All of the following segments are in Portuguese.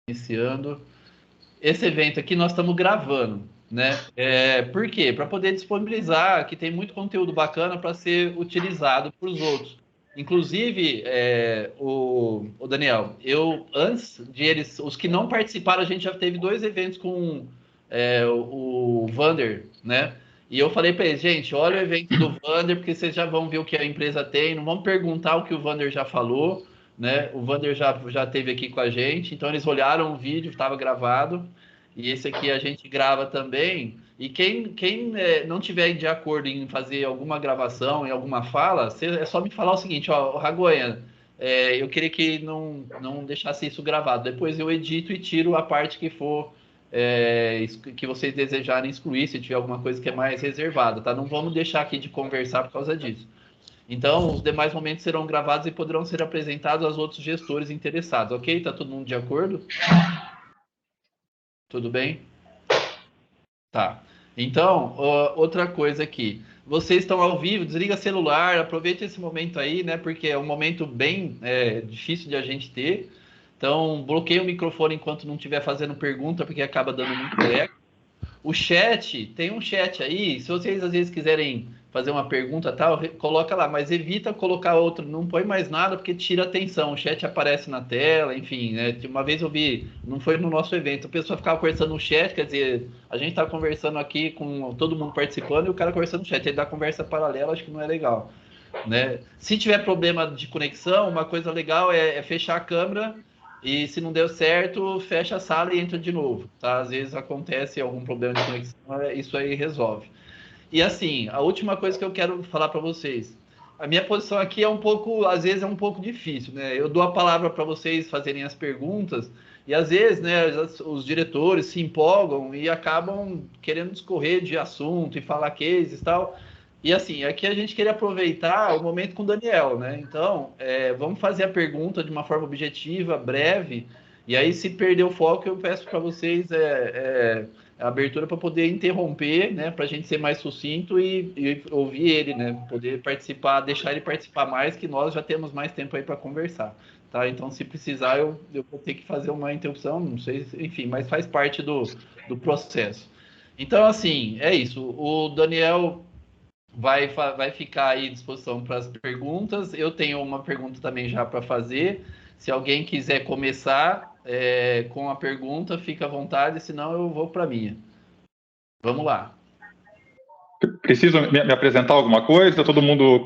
Iniciando. Esse evento aqui nós estamos gravando, né? Por quê? Para poder disponibilizar, que tem muito conteúdo bacana para ser utilizado para os outros. Inclusive, o Daniel, eu antes de eles, os que não participaram, a gente já teve 2 eventos com o Vander, né? E eu falei para eles, gente, olha o evento do Vander, porque vocês já vão ver o que a empresa tem, não vão perguntar o que o Vander já falou, né? O Vander já teve aqui com a gente, então eles olharam o vídeo, estava gravado, e esse aqui a gente grava também. E quem não tiver de acordo em fazer alguma gravação, em alguma fala, é só me falar o seguinte, ó, Ragonha, eu queria que não deixasse isso gravado. Depois eu edito e tiro a parte que for que vocês desejarem excluir, se tiver alguma coisa que é mais reservada, tá? Não vamos deixar aqui de conversar por causa disso. Então, os demais momentos serão gravados e poderão ser apresentados aos outros gestores interessados, ok? Tá todo mundo de acordo? Tudo bem? Tá. Então, outra coisa aqui. Vocês estão ao vivo, desliga celular, aproveite esse momento aí, né? Porque é um momento bem difícil de a gente ter. Então, bloqueie o microfone enquanto não estiver fazendo pergunta, porque acaba dando muito eco. O chat, tem um chat aí, se vocês às vezes quiserem fazer uma pergunta tal, coloca lá, mas evita colocar outro, não põe mais nada porque tira atenção, o chat aparece na tela, enfim, né? Uma vez eu vi, não foi no nosso evento, a pessoa ficava conversando no chat, quer dizer, a gente tá conversando aqui com todo mundo participando e o cara conversando no chat, aí dá conversa paralela, acho que não é legal, né? Se tiver problema de conexão, uma coisa legal é fechar a câmera e se não deu certo, fecha a sala e entra de novo, tá? Às vezes acontece algum problema de conexão, isso aí resolve. E assim, a última coisa que eu quero falar para vocês. A minha posição aqui é um pouco, às vezes é um pouco difícil, né? Eu dou a palavra para vocês fazerem as perguntas e às vezes, né, os diretores se empolgam e acabam querendo discorrer de assunto e falar cases e tal. E assim, aqui a gente queria aproveitar o momento com o Daniel, né? Então, vamos fazer a pergunta de uma forma objetiva, breve, e aí se perder o foco, eu peço para vocês a abertura para poder interromper, né? Para a gente ser mais sucinto e ouvir ele, né? Poder participar, deixar ele participar mais, que nós já temos mais tempo aí para conversar. Tá? Então, se precisar, eu vou ter que fazer uma interrupção, não sei, enfim, mas faz parte do processo. Então, assim, é isso. O Daniel vai ficar aí à disposição para as perguntas. Eu tenho uma pergunta também já para fazer. Se alguém quiser começar com a pergunta, fica à vontade, senão eu vou para a minha. Vamos lá. Preciso me apresentar alguma coisa? Todo mundo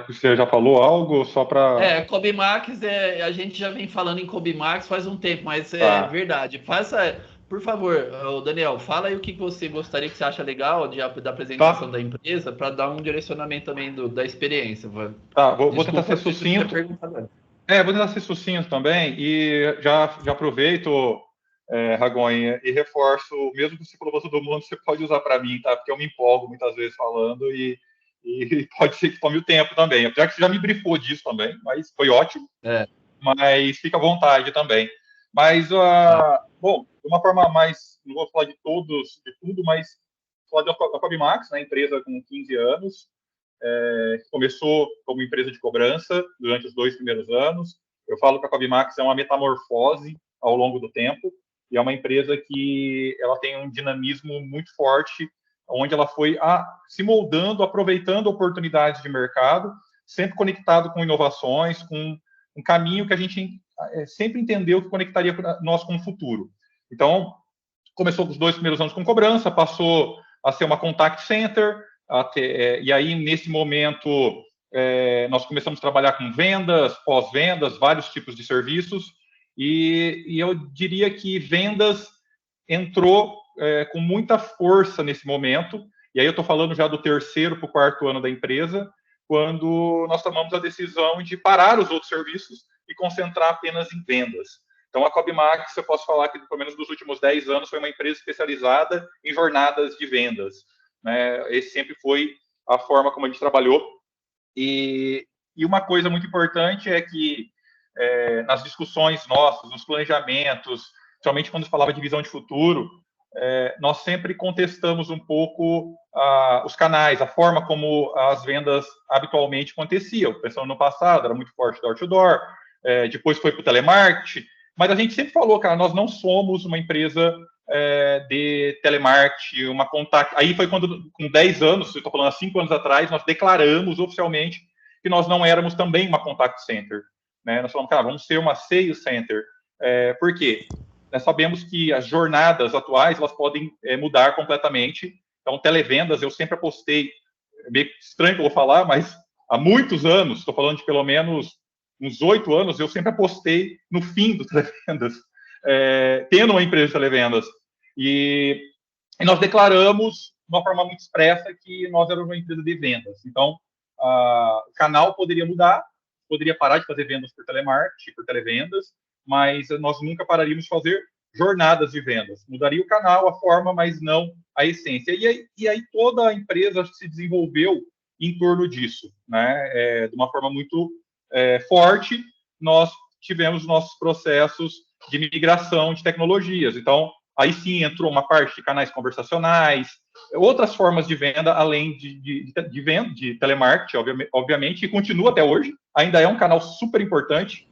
você já falou algo? Só para... Cobimax, a gente já vem falando em Cobimax faz um tempo, mas é Tá. verdade. Faça, por favor, Daniel, fala aí o que você gostaria, que você acha legal da apresentação Tá, da empresa, para dar um direcionamento também da experiência. tá. Vou tentar Desculpa ser se você sucinto. perguntado antes. Vou tentar ser sucinto também e já aproveito, Ragonha, e reforço, mesmo que você falou para todo mundo, você pode usar para mim, tá? Porque eu me empolgo muitas vezes falando e pode ser que tome o tempo também. Apesar que você já me brifou disso também, mas foi ótimo. Mas fica à vontade também. Mas, Tá. bom, de uma forma mais, não vou falar de tudo, mas falar da Cobimax, né, empresa com 15 anos, começou como empresa de cobrança durante os 2 primeiros anos. Eu falo que a Cobimax é uma metamorfose ao longo do tempo e é uma empresa que ela tem um dinamismo muito forte, onde ela foi se moldando, aproveitando oportunidades de mercado, sempre conectado com inovações, com um caminho que a gente sempre entendeu que conectaria nós com o futuro. Então, começou os 2 primeiros anos com cobrança, passou a ser uma contact center, e aí, nesse momento, nós começamos a trabalhar com vendas, pós-vendas, vários tipos de serviços, e eu diria que vendas entrou com muita força nesse momento, e aí eu estou falando já do 3º para o 4º ano da empresa, quando nós tomamos a decisão de parar os outros serviços e concentrar apenas em vendas. Então, a Cobimax, eu posso falar que, pelo menos nos últimos 10 anos, foi uma empresa especializada em jornadas de vendas. Né? Esse sempre foi a forma como a gente trabalhou. E uma coisa muito importante é que, nas discussões nossas, nos planejamentos, principalmente quando se falava de visão de futuro, nós sempre contestamos um pouco os canais, a forma como as vendas habitualmente aconteciam. Pensando no passado, era muito forte door-to-door, depois foi para o telemarketing, Mas a gente sempre falou, cara, nós não somos uma empresa de telemarketing, uma contact. Aí foi quando, com 10 anos, eu estou falando há 5 anos atrás, nós declaramos oficialmente que nós não éramos também uma contact center. Né? Nós falamos, cara, vamos ser uma sales center. Por quê? Nós sabemos que as jornadas atuais, elas podem mudar completamente. Então, televendas, eu sempre apostei, é meio estranho que eu vou falar, mas há muitos anos, estou falando de pelo menos uns 8 anos, eu sempre apostei no fim do televendas, tendo uma empresa de televendas. E nós declaramos, de uma forma muito expressa, que nós éramos uma empresa de vendas. Então, o canal poderia mudar, poderia parar de fazer vendas por telemarketing, por televendas, mas nós nunca pararíamos de fazer jornadas de vendas. Mudaria o canal, a forma, mas não a essência. E aí toda a empresa se desenvolveu em torno disso, né? De uma forma muito forte. Nós tivemos nossos processos de migração de tecnologias. Então, aí sim entrou uma parte de canais conversacionais, outras formas de venda, além de venda, de telemarketing, obviamente, e continua até hoje. Ainda é um canal super importante.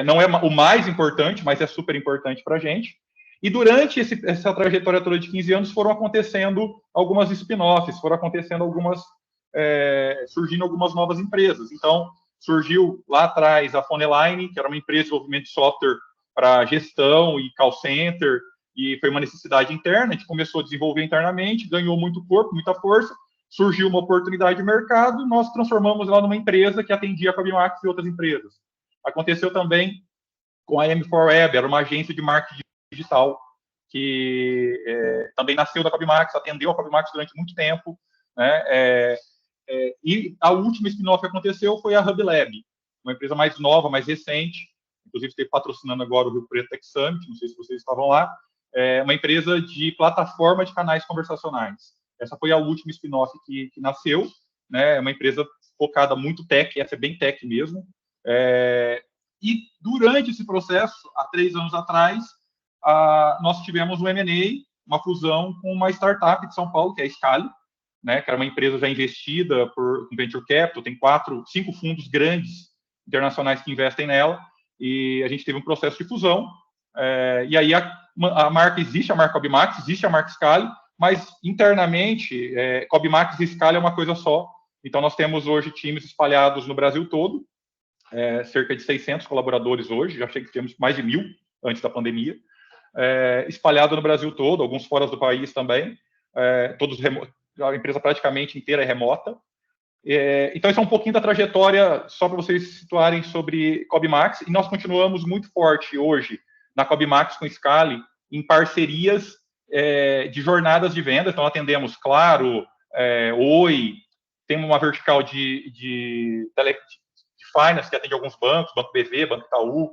Não é o mais importante, mas é super importante para a gente. E durante essa trajetória toda de 15 anos foram acontecendo algumas spin-offs, foram acontecendo surgindo algumas novas empresas. Então, surgiu lá atrás a Phoneline, que era uma empresa de desenvolvimento de software para gestão e call center, e foi uma necessidade interna, a gente começou a desenvolver internamente, ganhou muito corpo, muita força, surgiu uma oportunidade de mercado, nós transformamos ela numa empresa que atendia a Cobimax e outras empresas. Aconteceu também com a M4Web, era uma agência de marketing digital, que também nasceu da Cobimax, atendeu a Cobimax durante muito tempo, né? E a última spin-off que aconteceu foi a Hub Lab, uma empresa mais nova, mais recente, inclusive esteve patrocinando agora o Rio Preto Tech Summit, não sei se vocês estavam lá, uma empresa de plataforma de canais conversacionais. Essa foi a última spin-off que nasceu, né? Uma empresa focada muito tech, essa é bem tech mesmo. E durante esse processo, há 3 anos atrás, nós tivemos um M&A, uma fusão com uma startup de São Paulo, que é a Scali, né, que era uma empresa já investida por Venture Capital, tem 5 fundos grandes internacionais que investem nela, e a gente teve um processo de fusão, e aí a marca existe, a marca Cobimax, existe a marca Scali, mas internamente, Cobimax e Scali é uma coisa só. Então, nós temos hoje times espalhados no Brasil todo, cerca de 600 colaboradores hoje, já achei que temos mais de 1.000 antes da pandemia, espalhado no Brasil todo, alguns fora do país também, todos a empresa praticamente inteira é remota. Então, isso é um pouquinho da trajetória, só para vocês se situarem sobre Cobimax, e nós continuamos muito forte hoje na Cobimax com Scali, em parcerias de jornadas de vendas. Então, atendemos Claro, Oi, temos uma vertical de finance, que atende alguns bancos, Banco BV, Banco Itaú,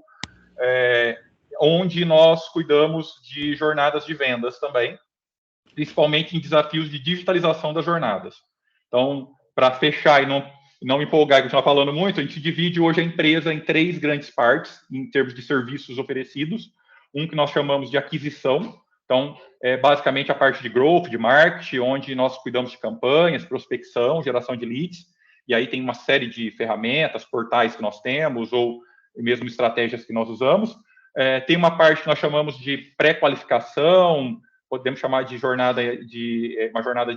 onde nós cuidamos de jornadas de vendas também, principalmente em desafios de digitalização das jornadas. Então, para fechar e não me empolgar e continuar falando muito, a gente divide hoje a empresa em 3 grandes partes, em termos de serviços oferecidos. Um que nós chamamos de aquisição, então, basicamente a parte de growth, de marketing, onde nós cuidamos de campanhas, prospecção, geração de leads, e aí tem uma série de ferramentas, portais que nós temos, ou mesmo estratégias que nós usamos. Tem uma parte que nós chamamos de pré-qualificação, podemos chamar de uma jornada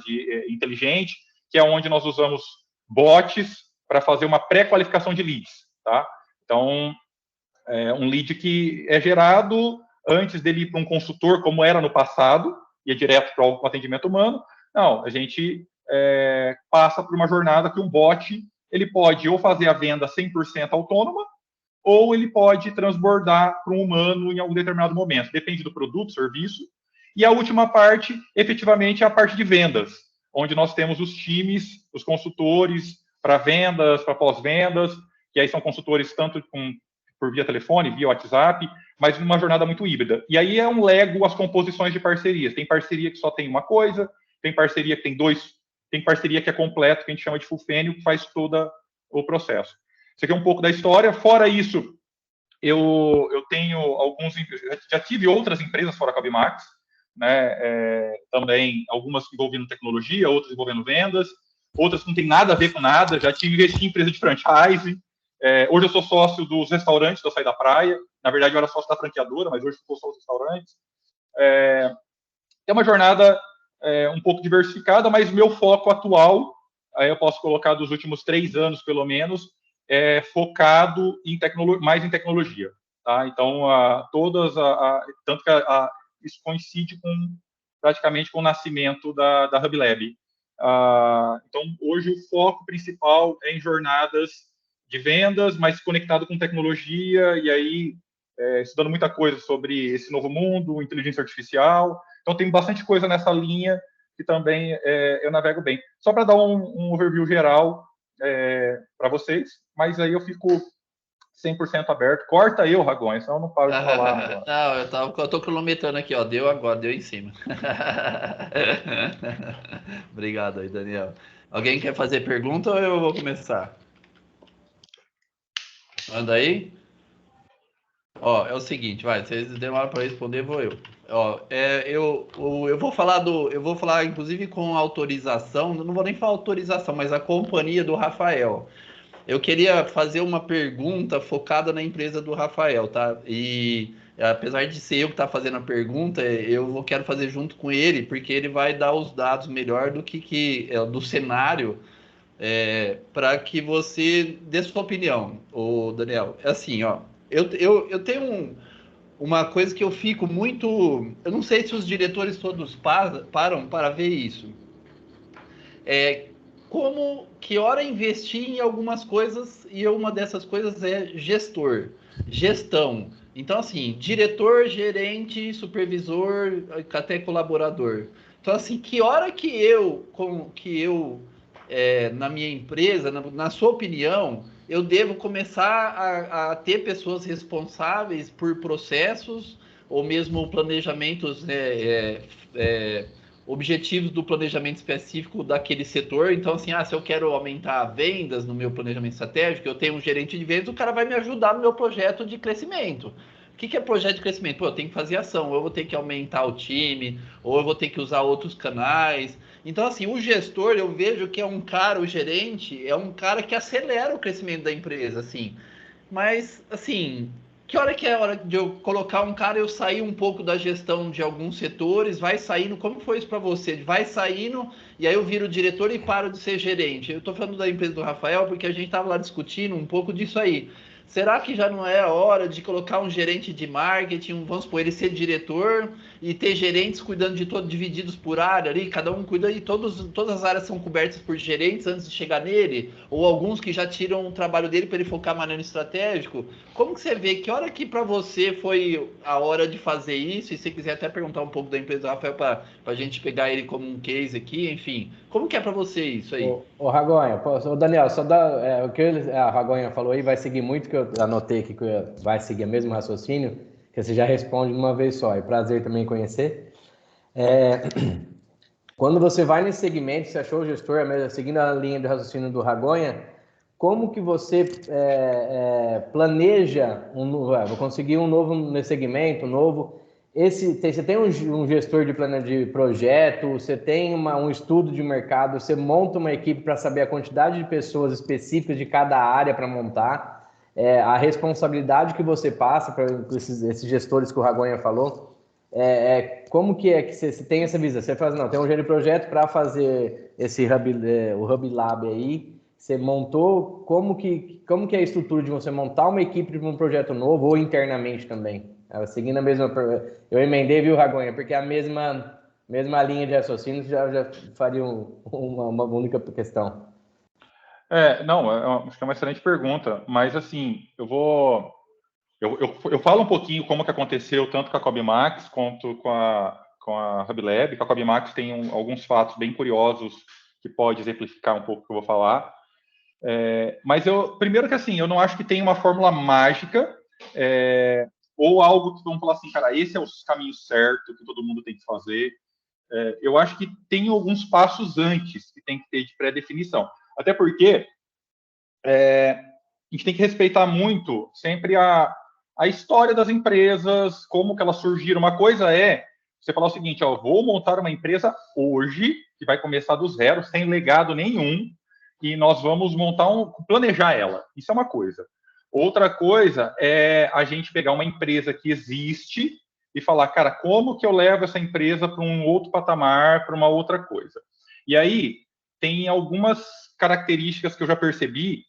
inteligente, que é onde nós usamos bots para fazer uma pré-qualificação de leads, tá? Então, um lead que é gerado antes dele ir para um consultor, como era no passado, e é direto para o atendimento humano. Não, a gente passa por uma jornada que um bot ele pode ou fazer a venda 100% autônoma, ou ele pode transbordar para um humano em algum determinado momento. Depende do produto, serviço. E a última parte, efetivamente, é a parte de vendas, onde nós temos os times, os consultores para vendas, para pós-vendas, que aí são consultores tanto por via telefone, via WhatsApp, mas numa jornada muito híbrida. E aí é um Lego as composições de parcerias. Tem parceria que só tem uma coisa, tem parceria que tem 2, tem parceria que é completo, que a gente chama de full funnel, que faz todo o processo. Isso aqui é um pouco da história. Fora isso, eu tenho já tive outras empresas fora a Cobimax, né? Também algumas envolvendo tecnologia, outras envolvendo vendas, outras que não tem nada a ver com nada. Já tive investi em empresa de franchise, Hoje eu sou sócio dos restaurantes do Açaí da Praia. Na verdade, eu era sócio da franqueadora, mas hoje eu sou sócio dos restaurantes. É uma jornada um pouco diversificada, mas meu foco atual, aí eu posso colocar dos últimos 3 anos, pelo menos, é focado mais em tecnologia. Tá? Então, tanto que isso coincide praticamente com o nascimento da Hub Lab. Então, hoje o foco principal é em jornadas de vendas, mas conectado com tecnologia, e aí estudando muita coisa sobre esse novo mundo, inteligência artificial. Então, tem bastante coisa nessa linha que também eu navego bem. Só para dar um overview geral para vocês, mas aí eu fico 100% aberto. Corta eu, Ragonha, senão eu não paro de falar agora. Não, eu tô cronometrando aqui, ó. Deu agora, deu em cima. Obrigado aí, Daniel. Alguém quer fazer pergunta ou eu vou começar? Manda aí. Ó, é o seguinte, vai, vocês demoram para responder, vou eu. Ó, eu vou falar inclusive com autorização, não vou nem falar autorização, mas a companhia do Rafael. Eu queria fazer uma pergunta focada na empresa do Rafael, tá? E apesar de ser eu que tá fazendo a pergunta, quero fazer junto com ele, porque ele vai dar os dados melhor do cenário para que você dê sua opinião, o Daniel. É assim, ó. Eu tenho uma coisa que eu fico muito. Eu não sei se os diretores todos param para ver isso. É que hora investir em algumas coisas, e uma dessas coisas é gestão. Então, assim, diretor, gerente, supervisor, até colaborador. Então, assim, que hora na minha empresa, na sua opinião, eu devo começar a ter pessoas responsáveis por processos ou mesmo planejamentos, né, objetivos do planejamento específico daquele setor. Então, assim, se eu quero aumentar vendas no meu planejamento estratégico, eu tenho um gerente de vendas, o cara vai me ajudar no meu projeto de crescimento. O que é projeto de crescimento? Pô, eu tenho que fazer ação, ou eu vou ter que aumentar o time, ou eu vou ter que usar outros canais. Então, assim, o gestor, eu vejo que o gerente, é um cara que acelera o crescimento da empresa, assim. Mas, assim, que hora que é a hora de eu colocar um cara, eu sair um pouco da gestão de alguns setores, vai saindo, como foi isso para você? Vai saindo, e aí eu viro diretor e paro de ser gerente. Eu tô falando da empresa do Rafael, porque a gente tava lá discutindo um pouco disso aí. Será que já não é a hora de colocar um gerente de marketing, vamos supor, ele ser diretor e ter gerentes cuidando de todos, divididos por área ali, cada um cuida e todas as áreas são cobertas por gerentes antes de chegar nele, ou alguns que já tiram o trabalho dele para ele focar mais no estratégico? Como que você vê, que hora que para você foi a hora de fazer isso? E se quiser até perguntar um pouco da empresa do Rafael para a gente pegar ele como um case aqui, enfim. Como que é para você isso aí? Ô Ragonha, o Daniel, só dá, o que a Ragonha falou aí vai seguir muito, que eu anotei aqui que vai seguir o mesmo raciocínio, que você já responde de uma vez só. É prazer também conhecer. Quando você vai nesse segmento, você achou o gestor, seguindo a linha de raciocínio do Ragonha, como que você planeja, vou conseguir um novo nesse segmento, um novo... Você tem um gestor de projeto, você tem um estudo de mercado, você monta uma equipe para saber a quantidade de pessoas específicas de cada área para montar, a responsabilidade que você passa para esses gestores que o Ragonha falou, como que você tem essa visão? Você faz, não, tem um gerente de projeto para fazer o Hub Lab aí, você montou, como que é a estrutura de você montar uma equipe de um projeto novo ou internamente também? Seguindo a mesma... Eu emendei, viu, Ragonha? Porque a mesma linha de raciocínio já faria uma única questão. Acho que é uma excelente pergunta, mas assim, eu falo um pouquinho como que aconteceu tanto com a Cobmax quanto com a Hub Lab. Com a Cobmax tem alguns fatos bem curiosos que pode exemplificar um pouco o que eu vou falar. Mas primeiro que assim, eu não acho que tem uma fórmula mágica ou algo que vamos falar assim, cara, esse é o caminho certo que todo mundo tem que fazer. Eu acho que tem alguns passos antes que tem que ter de pré-definição. Até porque a gente tem que respeitar muito sempre a história das empresas, como que elas surgiram. Uma coisa é você falar o seguinte, vou montar uma empresa hoje, que vai começar do zero, sem legado nenhum, e nós vamos planejar ela. Isso é uma coisa. Outra coisa é a gente pegar uma empresa que existe e falar, cara, como que eu levo essa empresa para um outro patamar, para uma outra coisa? E aí, tem algumas características que eu já percebi,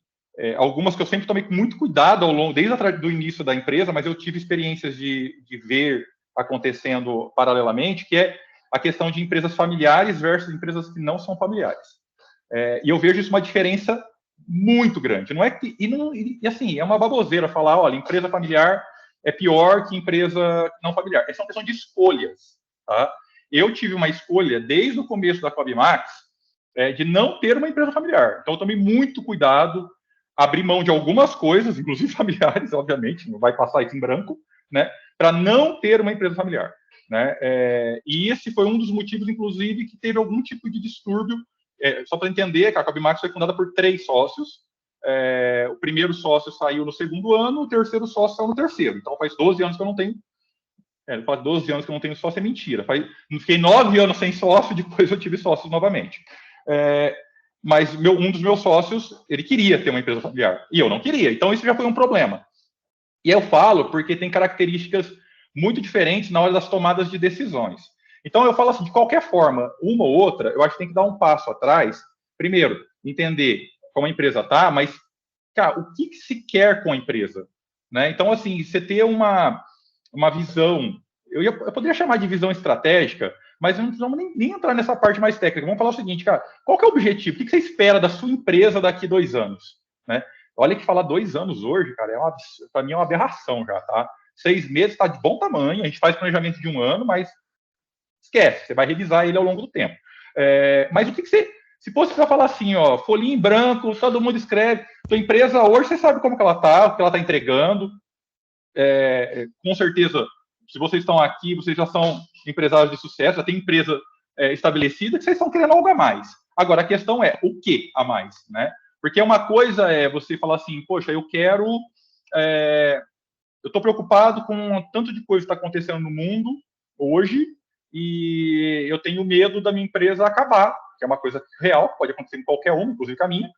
algumas que eu sempre tomei com muito cuidado ao longo, desde o início da empresa, mas eu tive experiências de ver acontecendo paralelamente, que é a questão de empresas familiares versus empresas que não são familiares. E eu vejo isso uma diferença muito grande. Não é que, e assim, é uma baboseira falar, olha, empresa familiar é pior que empresa não familiar. Essa é uma questão de escolhas. Tá? Eu tive uma escolha, desde o começo da Fabimax, de não ter uma empresa familiar. Então, eu tomei muito cuidado, abri mão de algumas coisas, inclusive familiares, obviamente, não vai passar isso em branco, né, para não ter uma empresa familiar. Né? E esse foi um dos motivos, inclusive, que teve algum tipo de distúrbio. Só para entender, a Fabimax foi fundada por 3 sócios. O primeiro sócio saiu no segundo ano, o terceiro sócio saiu no terceiro. Então, faz 12 anos que eu não tenho. Faz 12 anos que eu não tenho sócio, é mentira. Fiquei 9 anos sem sócio, depois eu tive sócios novamente. Mas um dos meus sócios, ele queria ter uma empresa familiar, e eu não queria. Então, isso já foi um problema. E eu falo porque tem características muito diferentes na hora das tomadas de decisões. Então, eu falo assim, de qualquer forma, uma ou outra, eu acho que tem que dar um passo atrás. Primeiro, entender como a empresa está, mas, cara, o que se quer com a empresa? Né? Então, assim, você ter uma visão, eu poderia chamar de visão estratégica, mas não precisamos nem entrar nessa parte mais técnica. Vamos falar o seguinte, cara, qual que é o objetivo? O que você espera da sua empresa daqui a 2 anos? Né? Olha que falar 2 anos hoje, cara, para mim é uma aberração já, tá? 6 meses está de bom tamanho, a gente faz planejamento de 1 ano, mas esquece, você vai revisar ele ao longo do tempo. Mas o que você... Se fosse para falar assim, ó, folhinha em branco, todo mundo escreve, sua empresa hoje, você sabe como que ela está, o que ela está entregando. Com certeza, se vocês estão aqui, vocês já são empresários de sucesso, já tem empresa estabelecida, que vocês estão querendo algo a mais. Agora, a questão é, o que a mais? Né? Porque uma coisa é você falar assim, poxa, eu estou preocupado com o tanto de coisa que está acontecendo no mundo hoje, e eu tenho medo da minha empresa acabar, que é uma coisa real, pode acontecer em qualquer uma, inclusive com a minha.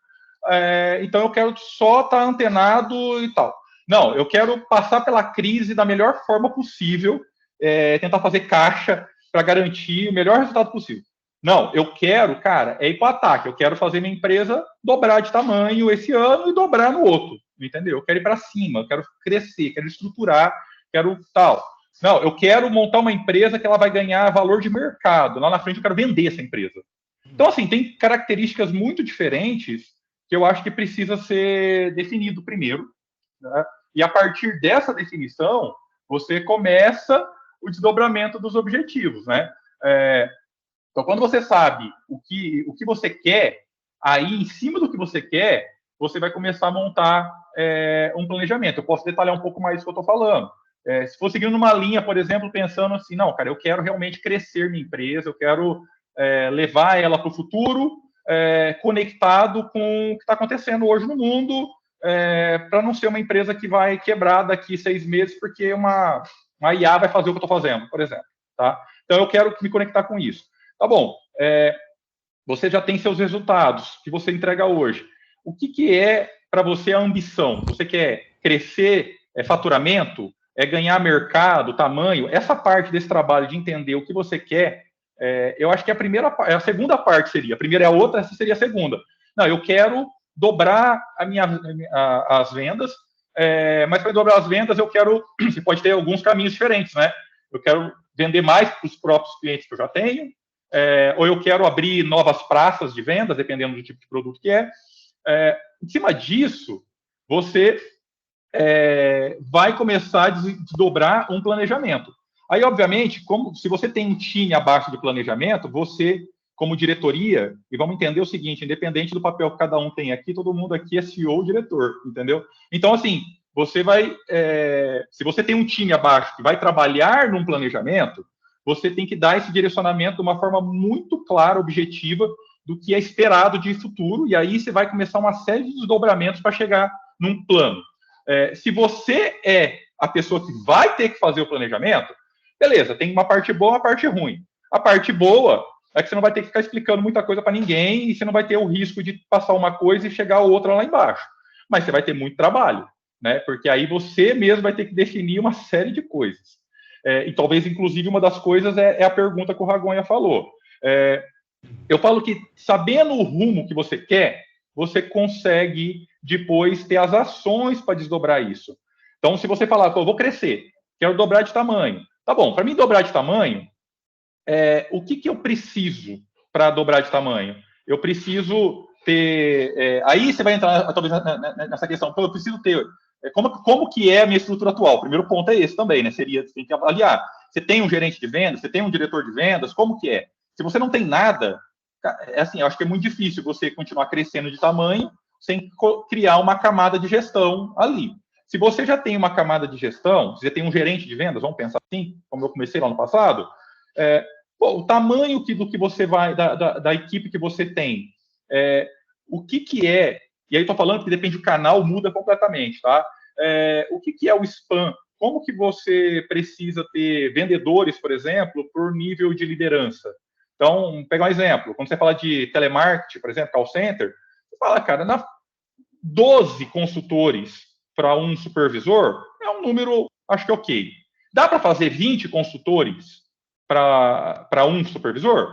Então, eu quero só estar antenado e tal. Não, eu quero passar pela crise da melhor forma possível, tentar fazer caixa para garantir o melhor resultado possível. Não, eu quero, cara, ir para o ataque. Eu quero fazer minha empresa dobrar de tamanho esse ano e dobrar no outro, entendeu? Eu quero ir para cima, eu quero crescer, quero estruturar, quero tal. Não, eu quero montar uma empresa que ela vai ganhar valor de mercado. Lá na frente eu quero vender essa empresa. Então, assim, tem características muito diferentes que eu acho que precisa ser definido primeiro, né? E a partir dessa definição, você começa o desdobramento dos objetivos, né? Então, quando você sabe o que você quer, aí, em cima do que você quer, você vai começar a montar um planejamento. Eu posso detalhar um pouco mais do que eu estou falando. Se for seguindo uma linha, por exemplo, pensando assim, não, cara, eu quero realmente crescer minha empresa, eu quero levar ela para o futuro, conectado com o que está acontecendo hoje no mundo, para não ser uma empresa que vai quebrar daqui 6 meses, porque uma IA vai fazer o que eu estou fazendo, por exemplo. Tá? Então, eu quero me conectar com isso. Tá bom, você já tem seus resultados que você entrega hoje. O que é para você a ambição? Você quer crescer faturamento? Ganhar mercado, tamanho? Essa parte desse trabalho de entender o que você quer, eu acho que a segunda parte seria. A primeira é a outra, essa seria a segunda. Não, eu quero dobrar as vendas, mas para dobrar as vendas você pode ter alguns caminhos diferentes, né? Eu quero vender mais para os próprios clientes que eu já tenho, ou eu quero abrir novas praças de vendas, dependendo do tipo de produto que é. Em cima disso, você vai começar a desdobrar um planejamento. Aí, obviamente, se você tem um time abaixo do planejamento, você, como diretoria, e vamos entender o seguinte, independente do papel que cada um tem aqui, todo mundo aqui é CEO ou diretor, entendeu? Então, assim, você vai... se você tem um time abaixo que vai trabalhar num planejamento, você tem que dar esse direcionamento de uma forma muito clara, objetiva, do que é esperado de futuro, e aí você vai começar uma série de desdobramentos para chegar num plano. Se você é a pessoa que vai ter que fazer o planejamento, beleza, tem uma parte boa e uma parte ruim. A parte boa é que você não vai ter que ficar explicando muita coisa para ninguém e você não vai ter o risco de passar uma coisa e chegar a outra lá embaixo. Mas você vai ter muito trabalho, né? Porque aí você mesmo vai ter que definir uma série de coisas. E talvez, inclusive, uma das coisas é a pergunta que o Ragonha falou. Eu falo que, sabendo o rumo que você quer, você consegue depois ter as ações para desdobrar isso. Então, se você falar, eu vou crescer, quero dobrar de tamanho. Tá bom, para mim dobrar de tamanho, o que eu preciso para dobrar de tamanho? Eu preciso ter... aí você vai entrar, talvez, nessa questão. Então, eu preciso ter... como que é a minha estrutura atual? O primeiro ponto é esse também, né? Você tem que avaliar. Você tem um gerente de vendas, você tem um diretor de vendas, como que é? Se você não tem nada, assim, eu acho que é muito difícil você continuar crescendo de tamanho sem criar uma camada de gestão ali. Se você já tem uma camada de gestão, você tem um gerente de vendas, vamos pensar assim, como eu comecei lá no passado, o tamanho do que você vai, da equipe que você tem, o que é, e aí estou falando que depende do canal, muda completamente, tá? O que é o spam? Como que você precisa ter vendedores, por exemplo, por nível de liderança? Então, vou pegar um exemplo. Quando você fala de telemarketing, por exemplo, call center, você fala, cara, 12 consultores para um supervisor é um número, acho que ok. Dá para fazer 20 consultores para um supervisor?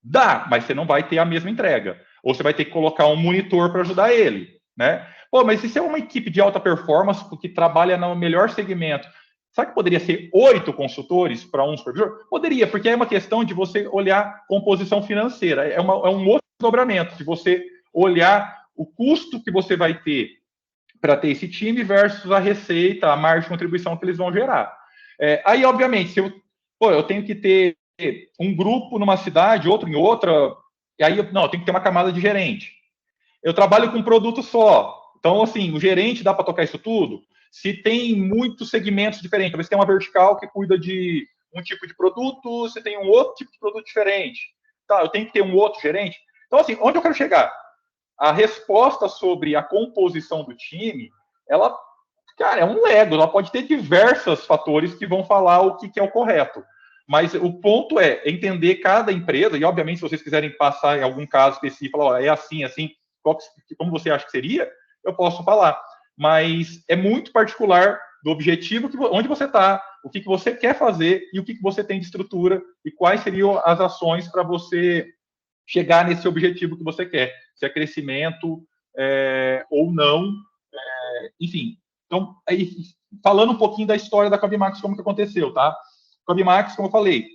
Dá, mas você não vai ter a mesma entrega. Ou você vai ter que colocar um monitor para ajudar ele, né? Pô, mas se é uma equipe de alta performance que trabalha no melhor segmento, sabe que poderia ser 8 consultores para um supervisor? Poderia, porque é uma questão de você olhar composição financeira. É um outro dobramento, de você olhar o custo que você vai ter para ter esse time versus a receita, a margem de contribuição que eles vão gerar. Aí, obviamente, se eu tenho que ter um grupo numa cidade, outro em outra, e aí, não, eu tenho que ter uma camada de gerente. Eu trabalho com um produto só. Então, assim, o gerente dá para tocar isso tudo? Se tem muitos segmentos diferentes, talvez tem uma vertical que cuida de um tipo de produto, você tem um outro tipo de produto diferente. Tá, eu tenho que ter um outro gerente. Então, assim, onde eu quero chegar? A resposta sobre a composição do time, ela, cara, é um Lego. Ela pode ter diversos fatores que vão falar o que é o correto. Mas o ponto é entender cada empresa, e obviamente, se vocês quiserem passar em algum caso específico, é assim, como você acha que seria, eu posso falar. Mas é muito particular do objetivo, onde você está, o que você quer fazer e o que você tem de estrutura e quais seriam as ações para você chegar nesse objetivo que você quer, se é crescimento ou não, enfim. Então, aí, falando um pouquinho da história da Cobimax, como que aconteceu, tá? Cobimax, como eu falei,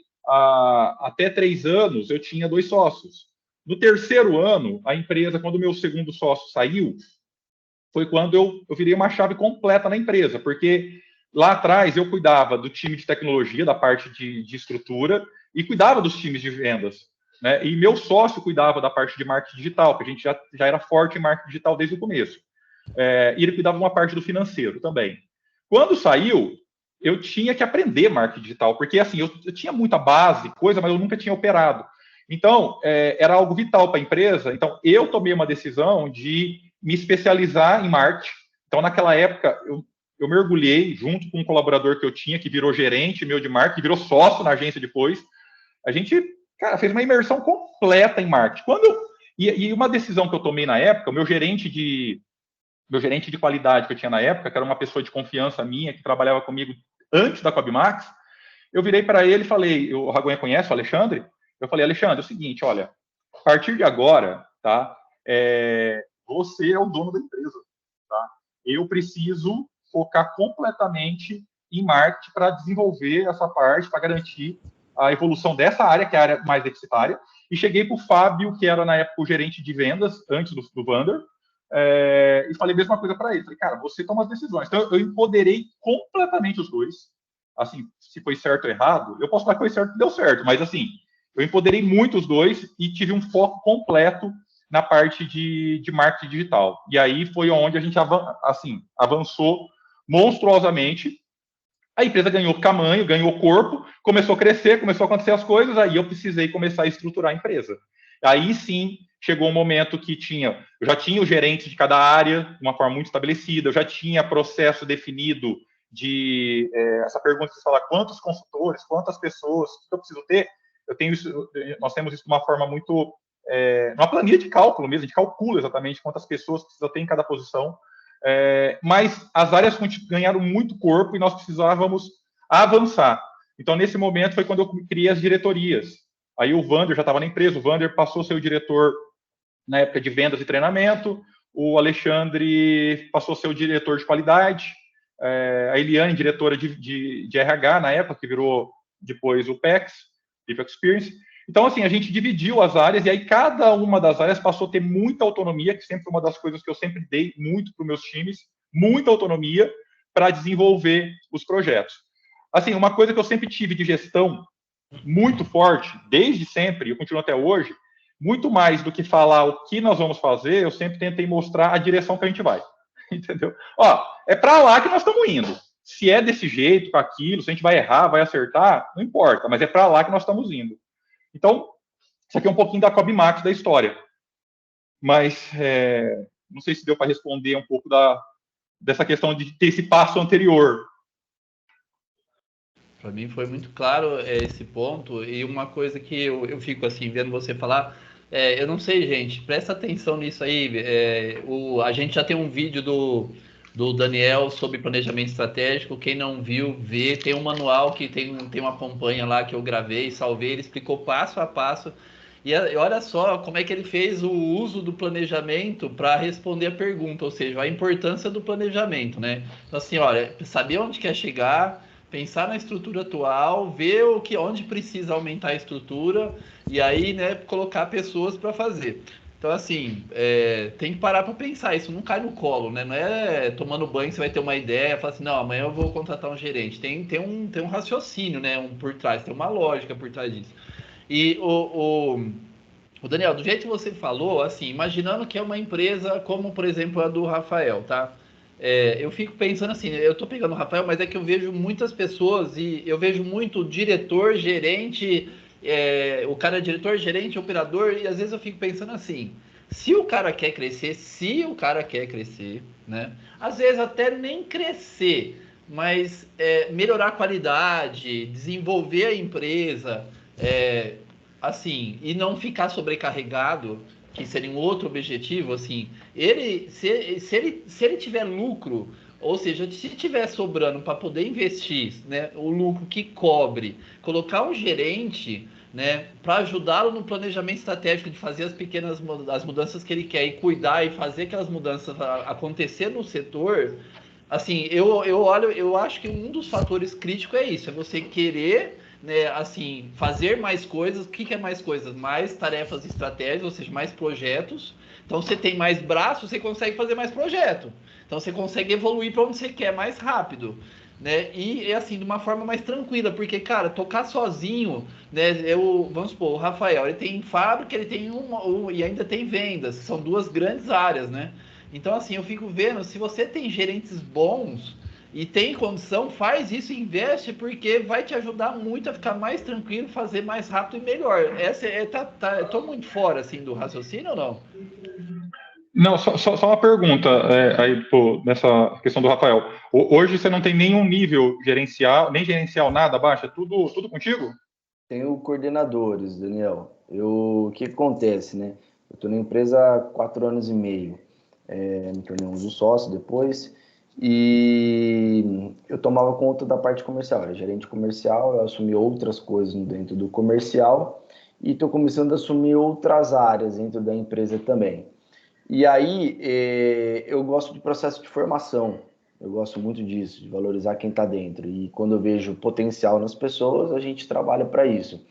até 3 anos eu tinha 2 sócios. No terceiro ano, a empresa, quando o meu segundo sócio saiu, foi quando eu virei uma chave completa na empresa, porque lá atrás eu cuidava do time de tecnologia, da parte de estrutura, e cuidava dos times de vendas, né? E meu sócio cuidava da parte de marketing digital, porque a gente já era forte em marketing digital desde o começo. E ele cuidava de uma parte do financeiro também. Quando saiu, eu tinha que aprender marketing digital, porque assim, eu tinha muita base, coisa, mas eu nunca tinha operado. Então, era algo vital para a empresa. Então, eu tomei uma decisão de me especializar em marketing. Então, naquela época, eu mergulhei junto com um colaborador que eu tinha, que virou gerente meu de marketing, virou sócio na agência depois. A gente, cara, fez uma imersão completa em marketing. E uma decisão que eu tomei na época, o meu gerente de qualidade que eu tinha na época, que era uma pessoa de confiança minha, que trabalhava comigo antes da Cobimax, eu virei para ele e falei, o Ragonha conhece o Alexandre? Eu falei, Alexandre, é o seguinte, olha, a partir de agora, tá, você é o dono da empresa, tá? Eu preciso focar completamente em marketing para desenvolver essa parte, para garantir a evolução dessa área, que é a área mais deficitária. E cheguei para o Fábio, que era na época o gerente de vendas, antes do Vander, e falei a mesma coisa para ele. Falei, cara, você toma as decisões. Então, eu empoderei completamente os dois. Assim, se foi certo ou errado, eu posso falar que foi certo e deu certo, mas assim, eu empoderei muito os dois e tive um foco completo na parte de marketing digital. E aí foi onde a gente avançou monstruosamente. A empresa ganhou tamanho, ganhou corpo, começou a crescer, começou a acontecer as coisas, aí eu precisei começar a estruturar a empresa. Aí sim, chegou um momento que eu já tinha os gerentes de cada área, de uma forma muito estabelecida, eu já tinha processo definido essa pergunta que você fala, quantos consultores, quantas pessoas, o que eu preciso ter? nós temos isso de uma forma muito... uma planilha de cálculo mesmo, a gente calcula exatamente quantas pessoas precisa ter em cada posição, mas as áreas ganharam muito corpo e nós precisávamos avançar. Então, nesse momento, foi quando eu criei as diretorias. Aí o Vander já estava na empresa, o Vander passou a ser o diretor na época de vendas e treinamento, o Alexandre passou a ser o diretor de qualidade, a Eliane, diretora de RH na época, que virou depois o PEX, People Experience. Então, assim, a gente dividiu as áreas e aí cada uma das áreas passou a ter muita autonomia, que sempre foi uma das coisas que eu sempre dei muito para os meus times, muita autonomia para desenvolver os projetos. Assim, uma coisa que eu sempre tive de gestão muito forte, desde sempre, e eu continuo até hoje, muito mais do que falar o que nós vamos fazer, eu sempre tentei mostrar a direção que a gente vai. Entendeu? Ó, é para lá que nós estamos indo. Se é desse jeito, com aquilo, se a gente vai errar, vai acertar, não importa, mas é para lá que nós estamos indo. Então, isso aqui é um pouquinho da Cobimax da história. Mas não sei se deu para responder um pouco dessa questão de ter esse passo anterior. Para mim foi muito claro esse ponto, e uma coisa que eu fico assim, vendo você falar, eu não sei, gente, presta atenção nisso aí, a gente já tem um vídeo do Daniel sobre planejamento estratégico, quem não viu, vê, tem um manual que tem uma campanha lá que eu gravei, salvei, ele explicou passo a passo, e olha só como é que ele fez o uso do planejamento para responder a pergunta, ou seja, a importância do planejamento, né? Então assim, olha, saber onde quer chegar, pensar na estrutura atual, ver onde precisa aumentar a estrutura e aí, né, colocar pessoas para fazer. Então, assim, tem que parar para pensar. Isso não cai no colo, né? Não é tomando banho você vai ter uma ideia, falar assim, não, amanhã eu vou contratar um gerente. Tem um raciocínio, né, por trás, tem uma lógica por trás disso. E o Daniel, do jeito que você falou, assim, imaginando que é uma empresa como, por exemplo, a do Rafael, tá? Eu fico pensando assim, eu tô pegando o Rafael, mas é que eu vejo muitas pessoas e eu vejo muito diretor, gerente, o cara é diretor, gerente, operador, e às vezes eu fico pensando assim, se o cara quer crescer, né? Às vezes até nem crescer, mas melhorar a qualidade, desenvolver a empresa, assim, e não ficar sobrecarregado, que seria um outro objetivo, assim, se ele tiver lucro, ou seja, se tiver sobrando para poder investir, né, o lucro que cobre, colocar um gerente, né, para ajudá-lo no planejamento estratégico de fazer as mudanças que ele quer e cuidar e fazer aquelas mudanças acontecer no setor, assim, eu acho que um dos fatores críticos é isso, é você querer, né, assim, fazer mais coisas. O que é mais coisas? Mais tarefas estratégicas, ou seja, mais projetos. Então, você tem mais braços, você consegue fazer mais projeto. Então, você consegue evoluir para onde você quer mais rápido, né? E assim, de uma forma mais tranquila, porque, cara, tocar sozinho, né? Vamos supor, o Rafael, ele tem fábrica, ele tem e ainda tem vendas, que são duas grandes áreas, né? Então, assim, eu fico vendo, se você tem gerentes bons e tem condição, faz isso, investe, porque vai te ajudar muito a ficar mais tranquilo, fazer mais rápido e melhor. Eu tô muito fora, assim, do raciocínio ou não? Não, só uma pergunta aí, pô, nessa questão do Rafael. Hoje você não tem nenhum nível gerencial, nem gerencial, nada abaixo, é tudo contigo? Tenho coordenadores, Daniel. O que acontece, né? Eu estou na empresa há 4 anos e meio. Me tornei um dos sócios depois. E eu tomava conta da parte comercial. Era gerente comercial, eu assumi outras coisas dentro do comercial. E estou começando a assumir outras áreas dentro da empresa também. E aí, eu gosto de processo de formação. Eu gosto muito disso, de valorizar quem está dentro. E quando eu vejo potencial nas pessoas, a gente trabalha para isso.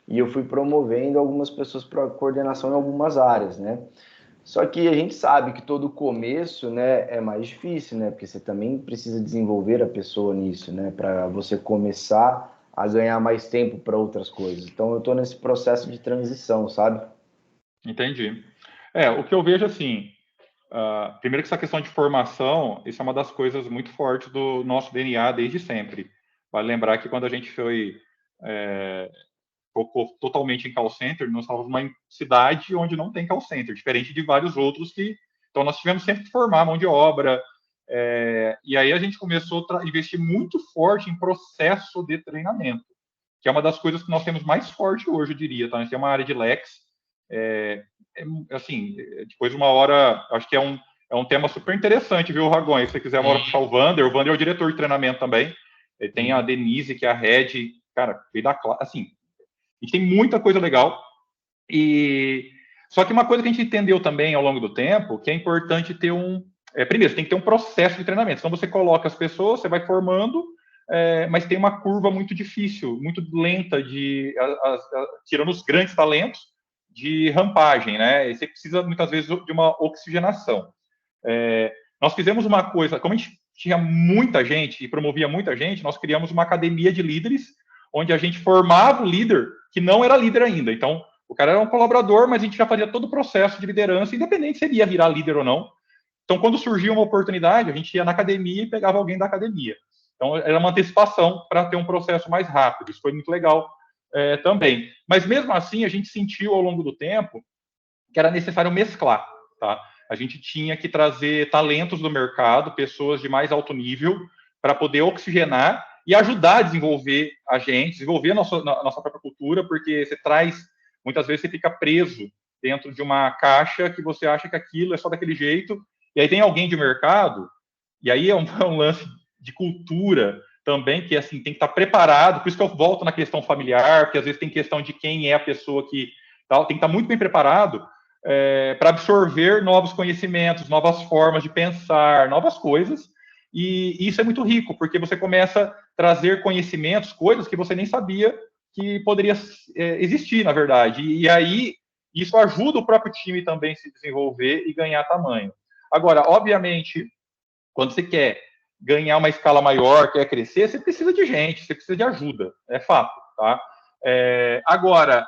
E eu fui promovendo algumas pessoas para coordenação em algumas áreas, né? Só que a gente sabe que todo começo, né, é mais difícil, né? Porque você também precisa desenvolver a pessoa nisso, né? Para você começar a ganhar mais tempo para outras coisas. Então, eu estou nesse processo de transição, sabe? Entendi. O que eu vejo assim, primeiro que essa questão de formação, isso é uma das coisas muito fortes do nosso DNA desde sempre. Vale lembrar que quando a gente focou totalmente em call center, nós estávamos numa cidade onde não tem call center, diferente de vários outros que... Então, nós tivemos sempre que formar mão de obra, e aí a gente começou a investir muito forte em processo de treinamento. que é uma das coisas que nós temos mais forte hoje, eu diria, tá? A gente tem uma área de Lex, assim, depois de uma hora, acho que é um tema super interessante, viu, Ragon? Se você quiser uma hora puxar o Vander é o diretor de treinamento também, tem a Denise, que é a Head, cara, veio da classe, assim, a gente tem muita coisa legal, só que uma coisa que a gente entendeu também ao longo do tempo, que é importante ter primeiro, você tem que ter um processo de treinamento. Então, você coloca as pessoas, você vai formando, mas tem uma curva muito difícil, muito lenta, tirando os grandes talentos, de rampagem, né? E você precisa, muitas vezes, de uma oxigenação. Nós fizemos uma coisa, como a gente tinha muita gente e promovia muita gente, nós criamos uma academia de líderes, onde a gente formava o líder que não era líder ainda. Então, o cara era um colaborador, mas a gente já fazia todo o processo de liderança, independente se ele ia virar líder ou não. Então, quando surgia uma oportunidade, a gente ia na academia e pegava alguém da academia. Então, era uma antecipação para ter um processo mais rápido. Isso foi muito legal também. Mas, mesmo assim, a gente sentiu ao longo do tempo que era necessário mesclar, tá? A gente tinha que trazer talentos do mercado, pessoas de mais alto nível, para poder oxigenar e ajudar a desenvolver a gente, desenvolver a nossa própria cultura, porque você traz, muitas vezes você fica preso dentro de uma caixa que você acha que aquilo é só daquele jeito, e aí tem alguém de mercado, e aí é um lance de cultura também, que assim, tem que estar preparado, por isso que eu volto na questão familiar, porque às vezes tem questão de quem é a pessoa que tal, tem que estar muito bem preparado para absorver novos conhecimentos, novas formas de pensar, novas coisas, e isso é muito rico, porque você começa a trazer conhecimentos, coisas que você nem sabia que poderia existir, na verdade, e aí isso ajuda o próprio time também a se desenvolver e ganhar tamanho. Agora, obviamente, quando você quer ganhar uma escala maior, quer crescer, você precisa de gente, você precisa de ajuda, é fato, tá? Agora,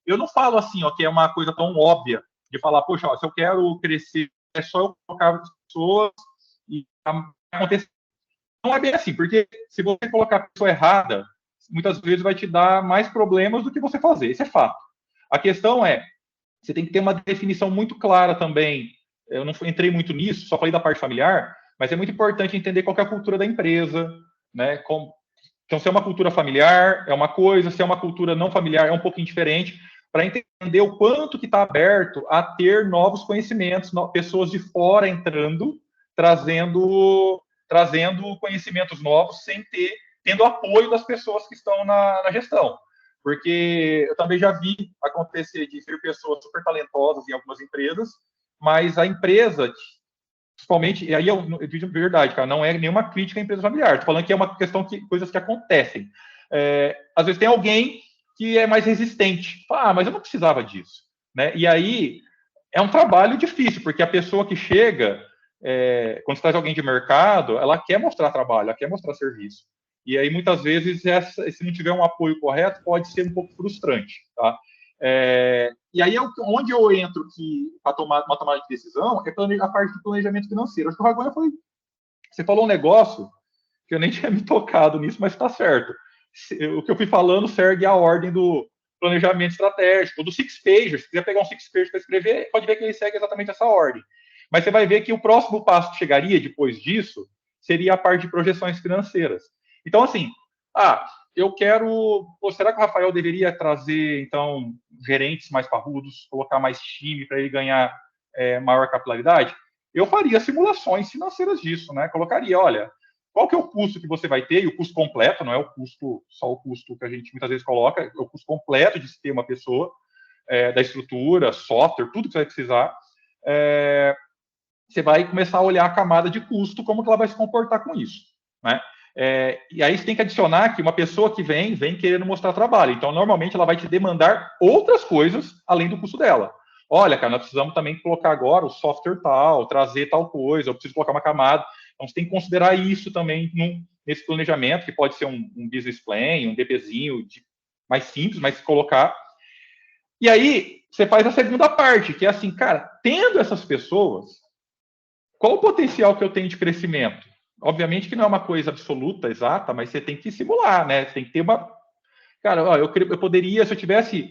eu não falo assim, ó, que é uma coisa tão óbvia de falar, poxa, ó, se eu quero crescer, é só eu colocar pessoas e acontecer. Não é bem assim, porque se você colocar a pessoa errada, muitas vezes vai te dar mais problemas do que você fazer, isso é fato. A questão você tem que ter uma definição muito clara também. Eu não entrei muito nisso, só falei da parte familiar, mas é muito importante entender qual é a cultura da empresa, né? Então, se é uma cultura familiar, é uma coisa, se é uma cultura não familiar, é um pouquinho diferente, para entender o quanto que está aberto a ter novos conhecimentos, pessoas de fora entrando, trazendo conhecimentos novos, tendo apoio das pessoas que estão na gestão. Porque eu também já vi acontecer de ter pessoas super talentosas em algumas empresas, mas a empresa, principalmente, e aí eu digo verdade, cara, não é nenhuma crítica à empresa familiar, estou falando que é uma questão que coisas que acontecem. Às vezes tem alguém que é mais resistente, fala, mas eu não precisava disso, né? E aí é um trabalho difícil, porque a pessoa que chega, quando você traz alguém de mercado, ela quer mostrar trabalho, ela quer mostrar serviço. E aí, muitas vezes, se não tiver um apoio correto, pode ser um pouco frustrante, tá? E aí, onde eu entro para tomar uma tomada de decisão é a parte do planejamento financeiro. Acho que o Ragonha você falou um negócio que eu nem tinha me tocado nisso, mas está certo. O que eu fui falando segue a ordem do planejamento estratégico, do six pager. Se quiser pegar um six pager para escrever, pode ver que ele segue exatamente essa ordem. Mas você vai ver que o próximo passo que chegaria depois disso seria a parte de projeções financeiras. Então, assim, eu quero... será que o Rafael deveria trazer, então, gerentes mais parrudos, colocar mais time para ele ganhar maior capilaridade? Eu faria simulações financeiras disso, né? Colocaria, olha, qual que é o custo que você vai ter, e o custo completo, não é o custo, só o custo que a gente muitas vezes coloca, é o custo completo de ter uma pessoa, da estrutura, software, tudo que você vai precisar. Você vai começar a olhar a camada de custo, como que ela vai se comportar com isso, né? E aí você tem que adicionar que uma pessoa que vem querendo mostrar trabalho. Então, normalmente, ela vai te demandar outras coisas além do custo dela. Olha, cara, nós precisamos também colocar agora o software tal, trazer tal coisa, eu preciso colocar uma camada. Então, você tem que considerar isso também nesse planejamento, que pode ser um business plan, um DPzinho mais simples, mas colocar. E aí, você faz a segunda parte, que é assim, cara, tendo essas pessoas, qual o potencial que eu tenho de crescimento? Obviamente que não é uma coisa absoluta, exata, mas você tem que simular, né? Você tem que ter uma... Cara, eu poderia, se eu tivesse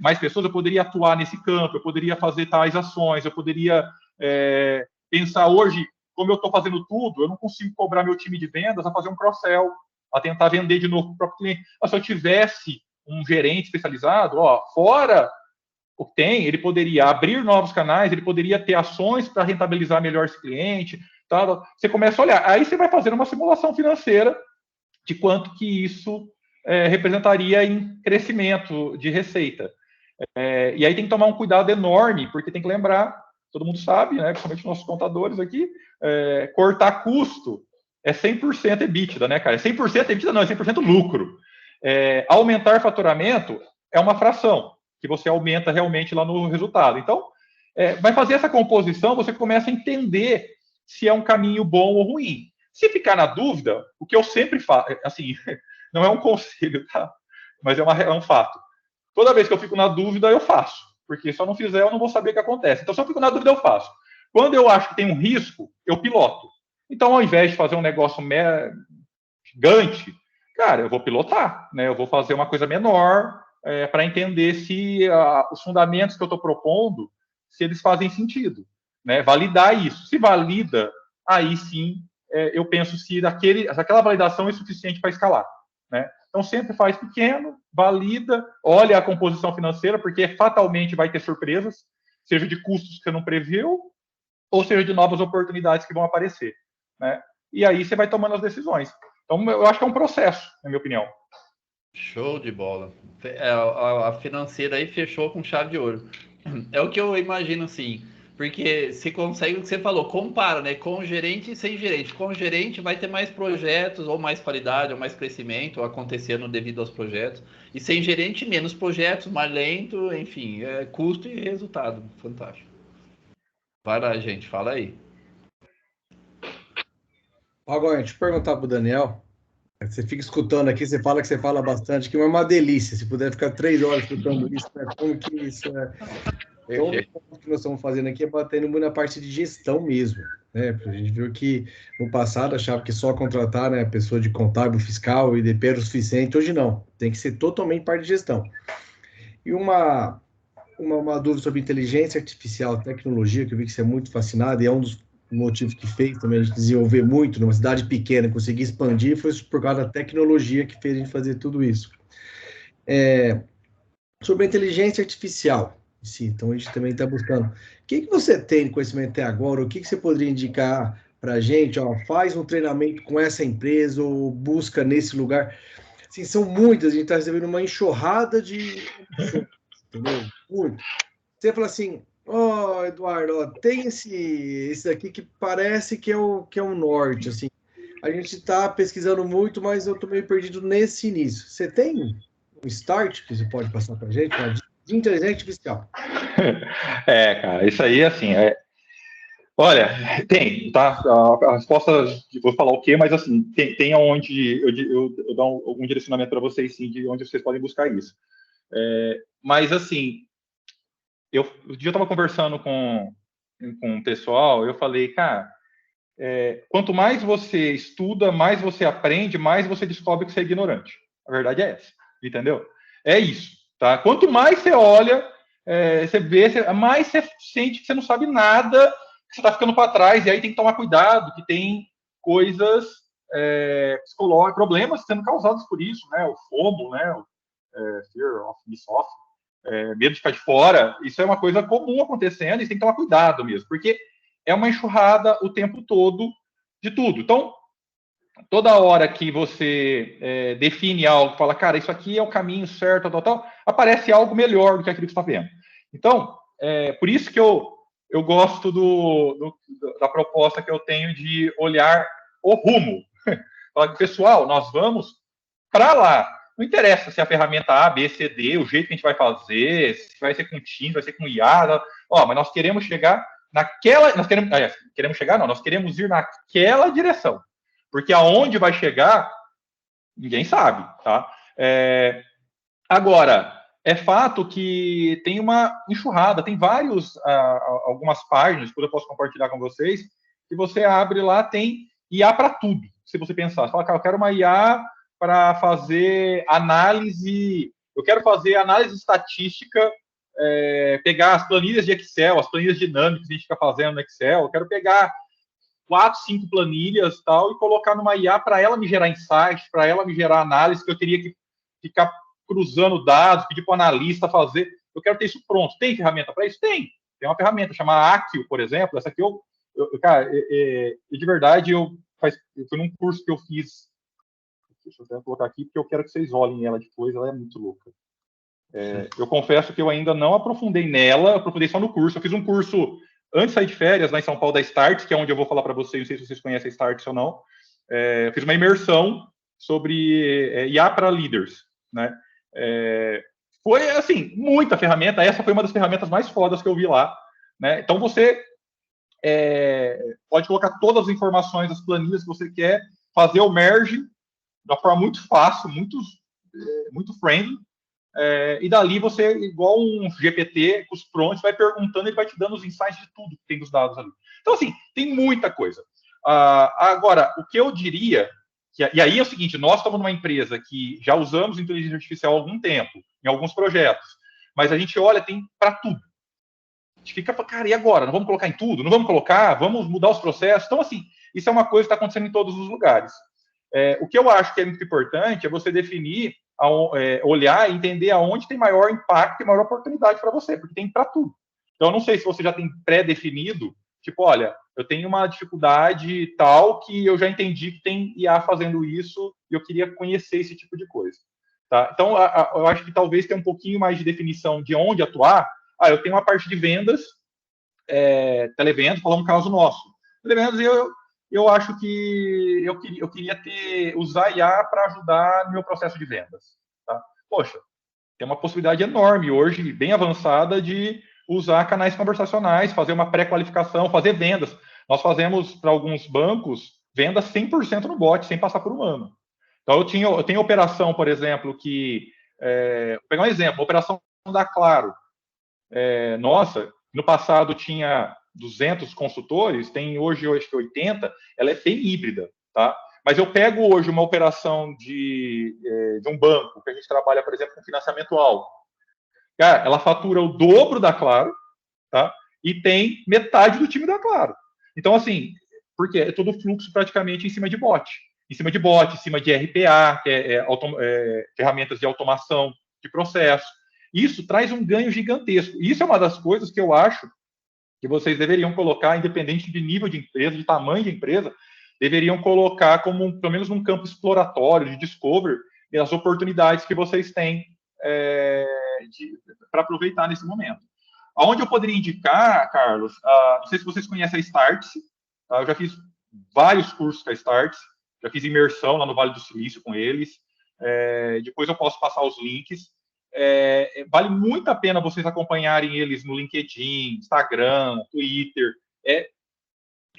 mais pessoas, eu poderia atuar nesse campo, eu poderia fazer tais ações, eu poderia pensar hoje, como eu estou fazendo tudo, eu não consigo cobrar meu time de vendas a fazer um cross-sell. a tentar vender de novo para o próprio cliente. Mas se eu tivesse um gerente especializado, fora o que tem, ele poderia abrir novos canais, ele poderia ter ações para rentabilizar melhor esse cliente. Tá? Você começa a olhar, aí você vai fazer uma simulação financeira de quanto que isso representaria em crescimento de receita. E aí tem que tomar um cuidado enorme, porque tem que lembrar, todo mundo sabe, né, principalmente nossos contadores aqui, cortar custo é 100% EBITDA, né, cara? 100% EBITDA não, é 100% lucro. Aumentar faturamento é uma fração, que você aumenta realmente lá no resultado. Então, vai fazer essa composição, você começa a entender se é um caminho bom ou ruim. Se ficar na dúvida, o que eu sempre faço, assim, não é um conselho, tá? Mas é um fato. Toda vez que eu fico na dúvida, eu faço. Porque se eu não fizer, eu não vou saber o que acontece. Então, se eu fico na dúvida, eu faço. Quando eu acho que tem um risco, eu piloto. Então, ao invés de fazer um negócio gigante, cara, eu vou pilotar, né? Eu vou fazer uma coisa menor para entender se os fundamentos que eu estou propondo, se eles fazem sentido, né? Validar isso. Se valida, aí sim eu penso se aquela validação é suficiente para escalar, né? Então sempre faz pequeno, valida, olha a composição financeira, porque fatalmente vai ter surpresas, seja de custos que você não previu, ou seja de novas oportunidades que vão aparecer, né? E aí você vai tomando as decisões. Então, eu acho que é um processo, na minha opinião. Show de bola. A financeira aí fechou com chave de ouro. É o que eu imagino, assim. Porque se consegue o que você falou, compara, né? Com o gerente e sem gerente. Com o gerente vai ter mais projetos, ou mais qualidade, ou mais crescimento acontecendo devido aos projetos. E sem gerente, menos projetos, mais lento, enfim, custo e resultado. Fantástico. Vai lá, gente, fala aí. Agora, deixa eu perguntar para o Daniel. Você fica escutando aqui, você fala que você fala bastante, que é uma delícia. Se puder ficar 3 horas escutando isso, né? Como que isso é? Então, o que nós estamos fazendo aqui é batendo muito na parte de gestão mesmo, né? A gente viu que no passado achava que só contratar, né, pessoa de contábil, fiscal e DP era o suficiente. Hoje não, tem que ser totalmente parte de gestão. E uma dúvida sobre inteligência artificial, tecnologia, que eu vi que você é muito fascinado, e é um dos motivos que fez também a gente desenvolver muito numa cidade pequena, conseguir expandir, foi por causa da tecnologia que fez a gente fazer tudo isso. Sobre a inteligência artificial, sim, então a gente também está buscando. O que você tem de conhecimento até agora? O que você poderia indicar para a gente? Faz um treinamento com essa empresa ou busca nesse lugar. Assim, são muitas, a gente está recebendo uma enxurrada de... Entendeu? Muito. Você fala assim, Eduardo, tem esse daqui que parece que é o norte, assim. A gente está pesquisando muito, mas eu estou meio perdido nesse início. Você tem um start que você pode passar para a gente, de inteligência artificial? Cara, isso aí, assim, olha, tem, tá? A resposta, vou falar o quê, mas assim, tem onde eu dou algum direcionamento para vocês, sim, de onde vocês podem buscar isso. Mas, assim, um dia eu estava conversando com um pessoal, eu falei, cara, quanto mais você estuda, mais você aprende, mais você descobre que você é ignorante. A verdade é essa, entendeu? É isso, tá? Quanto mais você olha, você vê, mais você sente que você não sabe nada, que você está ficando para trás, e aí tem que tomar cuidado, que tem coisas psicológicas, problemas sendo causados por isso, né? O FOMO, né? O Fear of Missing Out, medo de ficar de fora, isso é uma coisa comum acontecendo, e você tem que tomar cuidado mesmo, porque é uma enxurrada o tempo todo de tudo. Então, toda hora que você define algo, fala, cara, isso aqui é o caminho certo, tal, aparece algo melhor do que aquilo que você está vendo. Então, por isso que eu gosto da proposta que eu tenho de olhar o rumo. Falar, pessoal, nós vamos para lá. Não interessa se é a ferramenta A, B, C, D, o jeito que a gente vai fazer, se vai ser com Teams, vai ser com IA, mas nós queremos chegar naquela... Nós queremos ir naquela direção. Porque aonde vai chegar, ninguém sabe, tá? Agora, é fato que tem uma enxurrada, tem algumas páginas, depois eu posso compartilhar com vocês, que você abre lá, tem IA para tudo, se você pensar. Você fala, cara, eu quero uma IA para fazer análise, eu quero fazer análise estatística, pegar as planilhas de Excel, as planilhas dinâmicas que a gente fica fazendo no Excel, eu quero pegar 4, 5 planilhas tal, e colocar numa IA para ela me gerar insights, para ela me gerar análise, que eu teria que ficar cruzando dados, pedir para o analista fazer. Eu quero ter isso pronto. Tem ferramenta para isso? Tem. Tem uma ferramenta chamada Acquio, por exemplo. Essa aqui cara, de verdade, eu fui num curso que eu fiz. Deixa eu até colocar aqui, porque eu quero que vocês olhem ela depois, ela é muito louca. Eu confesso que eu ainda não aprofundei nela, aprofundei só no curso. Eu fiz um curso antes de sair de férias, lá em São Paulo, da Startse, que é onde eu vou falar para vocês, não sei se vocês conhecem a Startse ou não. Eu fiz uma imersão sobre IA para líderes, né? Foi, assim, muita ferramenta. Essa foi uma das ferramentas mais fodas que eu vi lá, né? Então, você pode colocar todas as informações, as planilhas que você quer, fazer o merge de uma forma muito fácil, muito friendly, e dali você, igual um GPT, com os prompts, vai perguntando, ele vai te dando os insights de tudo que tem dos dados ali. Então, assim, tem muita coisa. Agora, o que eu diria, e aí é o seguinte, nós estamos numa empresa que já usamos inteligência artificial há algum tempo, em alguns projetos, mas a gente olha, tem para tudo. A gente fica, cara, e agora? Não vamos colocar em tudo? Não vamos colocar? Vamos mudar os processos? Então, assim, isso é uma coisa que está acontecendo em todos os lugares. O que eu acho que é muito importante é você definir, olhar e entender aonde tem maior impacto e maior oportunidade para você, porque tem para tudo. Então, eu não sei se você já tem pré-definido, tipo, olha, eu tenho uma dificuldade tal que eu já entendi que tem IA fazendo isso e eu queria conhecer esse tipo de coisa. Tá? Então, eu acho que talvez tenha um pouquinho mais de definição de onde atuar. Eu tenho uma parte de vendas, televendas, falar um caso nosso. Televendas, eu acho que eu queria usar IA para ajudar no meu processo de vendas. Tá? Poxa, tem uma possibilidade enorme hoje, bem avançada, de usar canais conversacionais, fazer uma pré-qualificação, fazer vendas. Nós fazemos, para alguns bancos, vendas 100% no bot, sem passar por humano. Então, eu tenho operação, por exemplo, que... vou pegar um exemplo, a operação da Claro. Nossa, no passado tinha 200 consultores, tem hoje, eu acho que 80, ela é bem híbrida, tá? Mas eu pego hoje uma operação de um banco, que a gente trabalha, por exemplo, com financiamento alto. Cara, ela fatura o dobro da Claro, tá? E tem metade do time da Claro. Então, assim, porque é todo fluxo praticamente em cima de bot. Em cima de bot, em cima de RPA, que ferramentas de automação de processo. Isso traz um ganho gigantesco. Isso é uma das coisas que eu acho que vocês deveriam colocar, independente de nível de empresa, de tamanho de empresa, deveriam colocar como, pelo menos, num campo exploratório, de discovery, as oportunidades que vocês têm para aproveitar nesse momento. Aonde eu poderia indicar, Carlos, não sei se vocês conhecem a Startse, eu já fiz vários cursos com a Startse, já fiz imersão lá no Vale do Silício com eles, depois eu posso passar os links. Vale muito a pena vocês acompanharem eles no LinkedIn, Instagram, Twitter.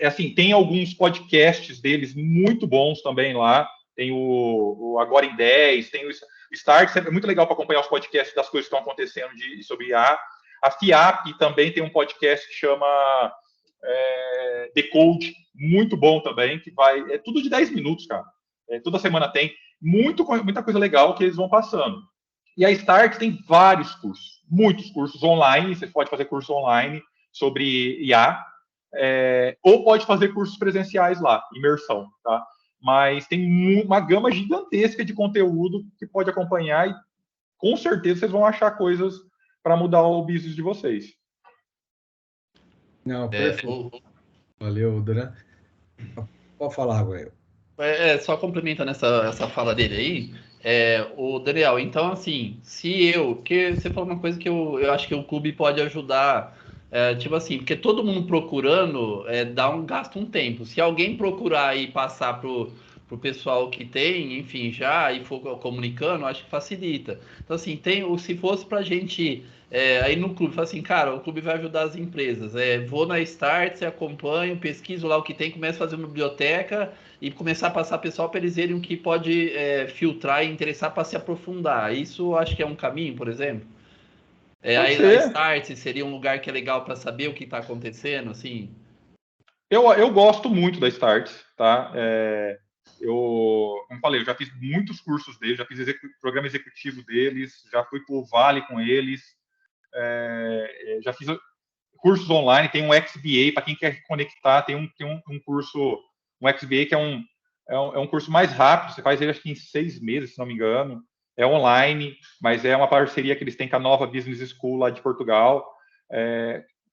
Assim, tem alguns podcasts deles muito bons também lá. Tem o Agora em 10, tem o Start, é muito legal para acompanhar os podcasts das coisas que estão acontecendo sobre IA. A FIAP também tem um podcast que chama Decode, muito bom também, que é tudo de 10 minutos, cara. Toda semana tem muita coisa legal que eles vão passando. E a Start tem vários cursos, muitos cursos online, você pode fazer curso online sobre IA, ou pode fazer cursos presenciais lá, imersão, tá? Mas tem uma gama gigantesca de conteúdo que pode acompanhar e com certeza vocês vão achar coisas para mudar o business de vocês. Não, perfeito. Valeu, Duran. Pode falar agora. Só complementando essa fala dele aí, o Daniel, então assim, que você falou uma coisa que eu acho que o clube pode ajudar, tipo assim, porque todo mundo procurando dá gasta um tempo. Se alguém procurar e passar pro pessoal que tem, enfim, já e for comunicando, acho que facilita. Então assim, se fosse pra gente aí no clube, fala assim, cara, o clube vai ajudar as empresas. Vou na Start, acompanho, pesquiso lá o que tem, começo a fazer uma biblioteca e começar a passar pessoal para eles verem o que pode filtrar e interessar para se aprofundar. Isso acho que é um caminho, por exemplo. A Start seria um lugar que é legal para saber o que está acontecendo, assim. Eu gosto muito da Start, tá? Como falei, eu já fiz muitos cursos deles, já fiz programa executivo deles, já fui para o Vale com eles, já fiz cursos online, tem um XBA para quem quer conectar, tem um curso, um XBA que é um curso mais rápido, você faz ele acho que em 6 meses, se não me engano, é online, mas é uma parceria que eles têm com a Nova Business School lá de Portugal.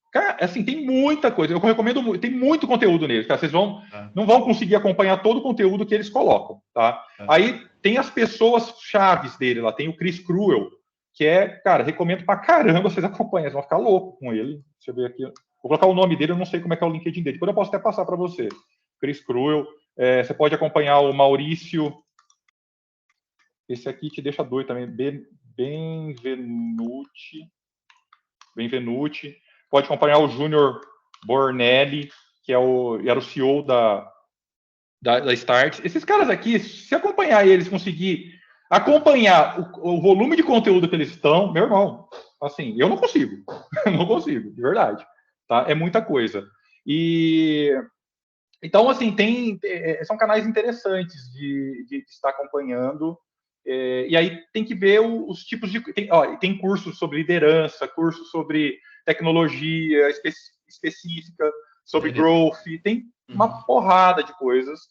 Cara, assim, tem muita coisa, eu recomendo muito, tem muito conteúdo neles, tá? Vocês não vão conseguir acompanhar todo o conteúdo que eles colocam, tá? Aí tem as pessoas chaves dele lá, tem o Chris Cruel, que cara, recomendo pra caramba vocês acompanhem, vocês vão ficar loucos com ele. Deixa eu ver aqui, vou colocar o nome dele, eu não sei como é que é o LinkedIn dele, depois eu posso até passar para você. Chris Cruel, você pode acompanhar o Maurício, esse aqui te deixa doido também, Benvenuti. Pode acompanhar o Júnior Bornelli, que era o CEO da Start. Esses caras aqui, se acompanhar eles, conseguir acompanhar o volume de conteúdo que eles estão, meu irmão, assim, eu não consigo. Não consigo, de verdade. Tá? É muita coisa. Então, assim, são canais interessantes de estar acompanhando. E aí tem que ver os tipos de... Tem cursos sobre liderança, cursos sobre tecnologia específica, sobre growth, tem uma porrada de coisas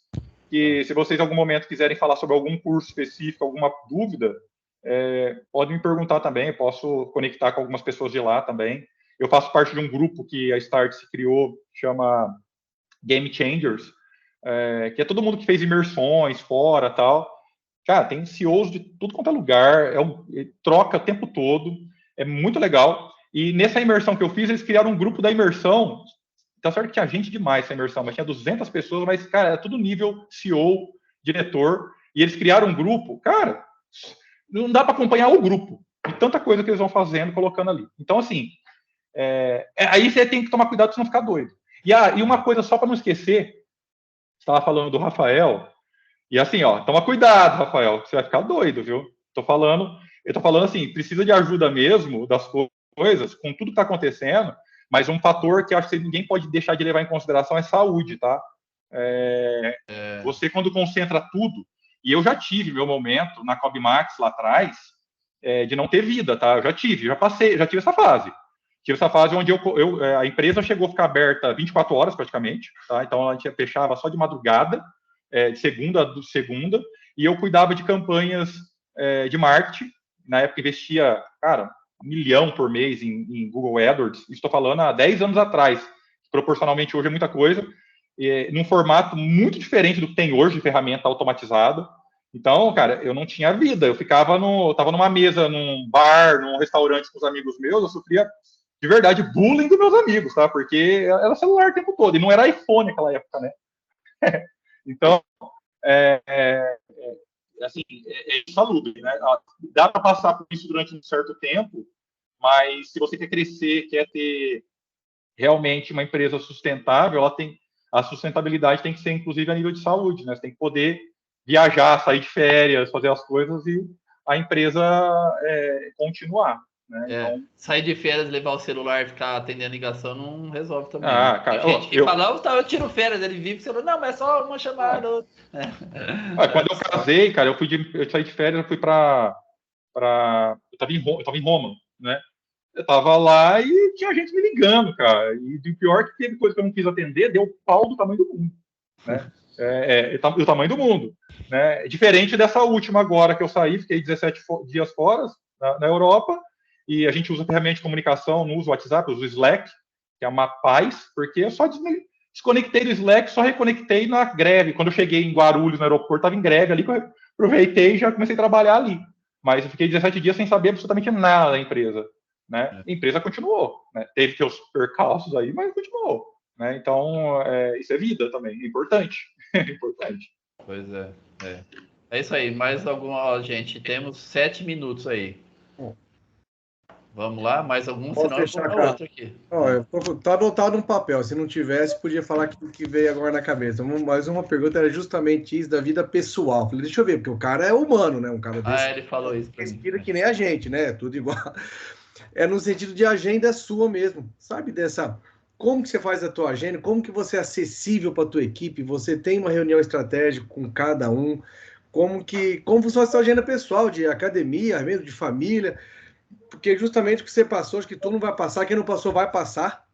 que, se vocês em algum momento quiserem falar sobre algum curso específico, alguma dúvida, podem me perguntar também, eu posso conectar com algumas pessoas de lá também. Eu faço parte de um grupo que a Start se criou, chama Game Changers, que é todo mundo que fez imersões fora, tal. Cara, tem CEOs de tudo quanto é lugar, troca o tempo todo, é muito legal. E nessa imersão que eu fiz, eles criaram um grupo da imersão. Tá certo que tinha gente demais essa imersão, mas tinha 200 pessoas, mas, cara, era tudo nível CEO, diretor, e eles criaram um grupo. Cara, não dá para acompanhar o grupo, de tanta coisa que eles vão fazendo, colocando ali. Então, assim, aí você tem que tomar cuidado para não ficar doido. E uma coisa, só para não esquecer, você estava falando do Rafael, e assim, toma cuidado, Rafael, você vai ficar doido, viu? Eu tô falando assim, precisa de ajuda mesmo das coisas, com tudo que está acontecendo, mas um fator que eu acho que ninguém pode deixar de levar em consideração é saúde, tá? Você, quando concentra tudo, e eu já tive meu momento na Cobb Max lá atrás, de não ter vida, tá? Eu já tive essa fase. Tive essa fase onde a empresa chegou a ficar aberta 24 horas praticamente, tá? Então a gente fechava só de madrugada, de segunda, e eu cuidava de campanhas de marketing. Na época investia, cara, 1 milhão por mês em Google AdWords. Estou falando há 10 anos atrás. Proporcionalmente hoje é muita coisa, num formato muito diferente do que tem hoje de ferramenta automatizada. Então, cara, eu não tinha vida. Eu estava numa mesa, num bar, num restaurante com os amigos meus, eu sofria de verdade bullying dos meus amigos, tá? Porque era celular o tempo todo, e não era iPhone naquela época, né? Então, assim, insalubre, né? Dá para passar por isso durante um certo tempo, mas se você quer crescer, quer ter realmente uma empresa sustentável, a sustentabilidade tem que ser, inclusive, a nível de saúde, né? Você tem que poder viajar, sair de férias, fazer as coisas e a empresa continuar. Né? Então... Sair de férias, levar o celular e ficar atendendo ligação não resolve também. Cara, tem gente que fala, eu tiro férias, ele vive, você fala, não, mas é só uma chamada. Quando eu casei, cara, eu saí de férias, eu fui eu tava em Roma, né? Eu tava lá e tinha gente me ligando, cara. E o pior que teve coisa que eu não quis atender, deu pau do tamanho do mundo, né? Do tamanho do mundo, né? Diferente dessa última agora que eu saí, fiquei 17 dias fora na Europa, e a gente usa ferramenta de comunicação, não usa o WhatsApp, usa o Slack, que é uma paz, porque eu só desconectei do Slack, só reconectei na greve. Quando eu cheguei em Guarulhos, no aeroporto, estava em greve ali, que eu aproveitei e já comecei a trabalhar ali. Mas eu fiquei 17 dias sem saber absolutamente nada da empresa. Né? A empresa continuou. Né? Teve seus percalços aí, mas continuou. Né? Então, isso é vida também, é importante. É importante. Pois é. É isso aí, mais alguma, gente, temos 7 minutos aí. Vamos lá, mais algum, senão eu vou para outro aqui. Tá anotado no papel, se não tivesse, podia falar que veio agora na cabeça. Mais uma pergunta era justamente isso da vida pessoal. Falei, deixa eu ver, porque o cara é humano, né? Um cara desse, ele falou isso pra respira que nem a gente, né? Tudo igual. É no sentido de agenda sua mesmo, sabe? Como que você faz a tua agenda, como que você é acessível para a tua equipe, você tem uma reunião estratégica com cada um, como funciona a sua agenda pessoal, de academia, mesmo de família, porque justamente o que você passou, acho que tu não vai passar, quem não passou vai passar,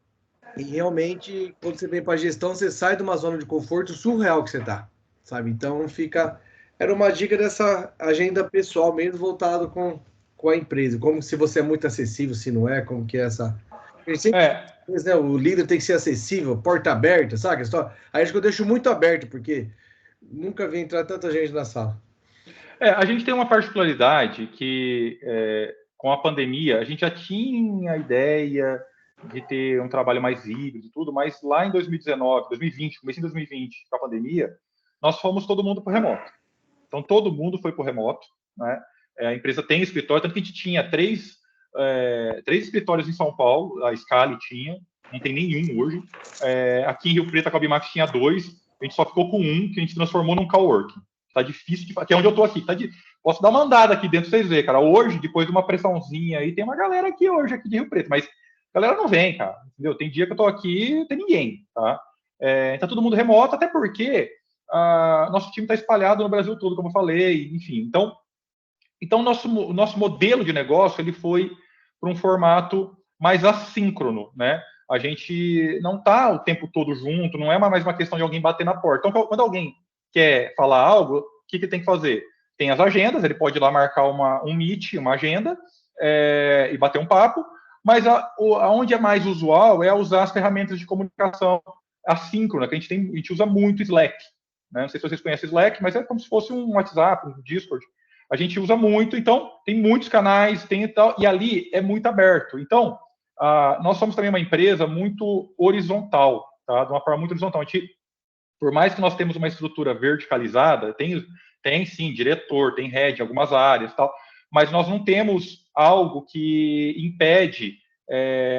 E realmente, quando você vem para a gestão, você sai de uma zona de conforto surreal que você está, sabe? Então fica. Era uma dica dessa agenda pessoal mesmo, voltado com a empresa. Como se você é muito acessível, se não é, como que é essa. Porque sempre, É, né, o líder tem que ser acessível, porta aberta, sabe? Aí acho que eu deixo muito aberto, porque nunca vi entrar tanta gente na sala. a gente tem uma particularidade que, com a pandemia, a gente já tinha a ideia de ter um trabalho mais híbrido e tudo, mas lá em 2019, 2020, comecei em 2020, com a pandemia, nós fomos todo mundo para o remoto. Então, todo mundo foi para o remoto, né? A empresa tem escritório, tanto que a gente tinha três escritórios em São Paulo, a Scali tinha, não tem nenhum hoje. Aqui em Rio Preto, a Cobimax tinha 2, a gente só ficou com um, que a gente transformou num coworking. Tá difícil de... Que é onde eu tô aqui. Posso dar uma andada aqui dentro pra vocês verem, cara. Hoje, depois de uma pressãozinha aí, tem uma galera aqui hoje, aqui de Rio Preto, mas a galera não vem, cara. Entendeu? Tem dia que eu tô aqui não tem ninguém, tá? Tá todo mundo remoto, até porque nosso time está espalhado no Brasil todo, como eu falei, enfim. Então o nosso modelo de negócio ele foi para um formato mais assíncrono, né? A gente não está o tempo todo junto, não é mais uma questão de alguém bater na porta. Então, quando alguém quer falar algo, o que tem que fazer? Tem as agendas, ele pode ir lá marcar um meet, uma agenda, e bater um papo, mas aonde é mais usual é usar as ferramentas de comunicação assíncrona, que a gente usa muito Slack. Né? Não sei se vocês conhecem Slack, mas é como se fosse um WhatsApp, um Discord. A gente usa muito, então tem muitos canais, tem e tal, e ali é muito aberto. Então, nós somos também uma empresa muito horizontal, tá? De uma forma muito horizontal. A gente, por mais que nós temos uma estrutura verticalizada, tem sim diretor, tem head em algumas áreas, tal, mas nós não temos algo que impede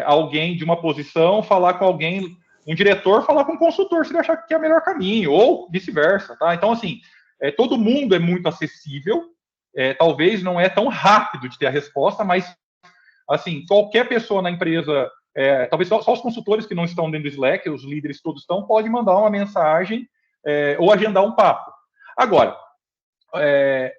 alguém de uma posição falar com alguém, um diretor falar com um consultor, se ele achar que é o melhor caminho, ou vice-versa, tá? Então, assim, todo mundo é muito acessível, talvez não é tão rápido de ter a resposta, mas, assim, qualquer pessoa na empresa, talvez só os consultores que não estão dentro do Slack, os líderes todos estão, pode mandar uma mensagem ou agendar um papo. Agora,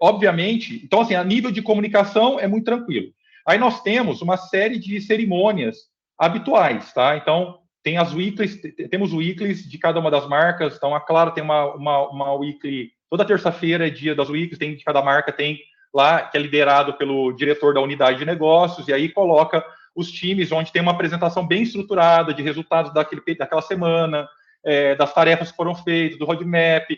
obviamente, então, assim, a nível de comunicação é muito tranquilo. Aí nós temos uma série de cerimônias habituais, tá? Então, tem as weeklies, temos weeklies de cada uma das marcas. Então, a Claro tem uma weekly, toda terça-feira é dia das weeklies, tem de cada marca, tem lá, que é liderado pelo diretor da unidade de negócios, e aí coloca os times, onde tem uma apresentação bem estruturada de resultados daquela semana, das tarefas que foram feitas, do roadmap,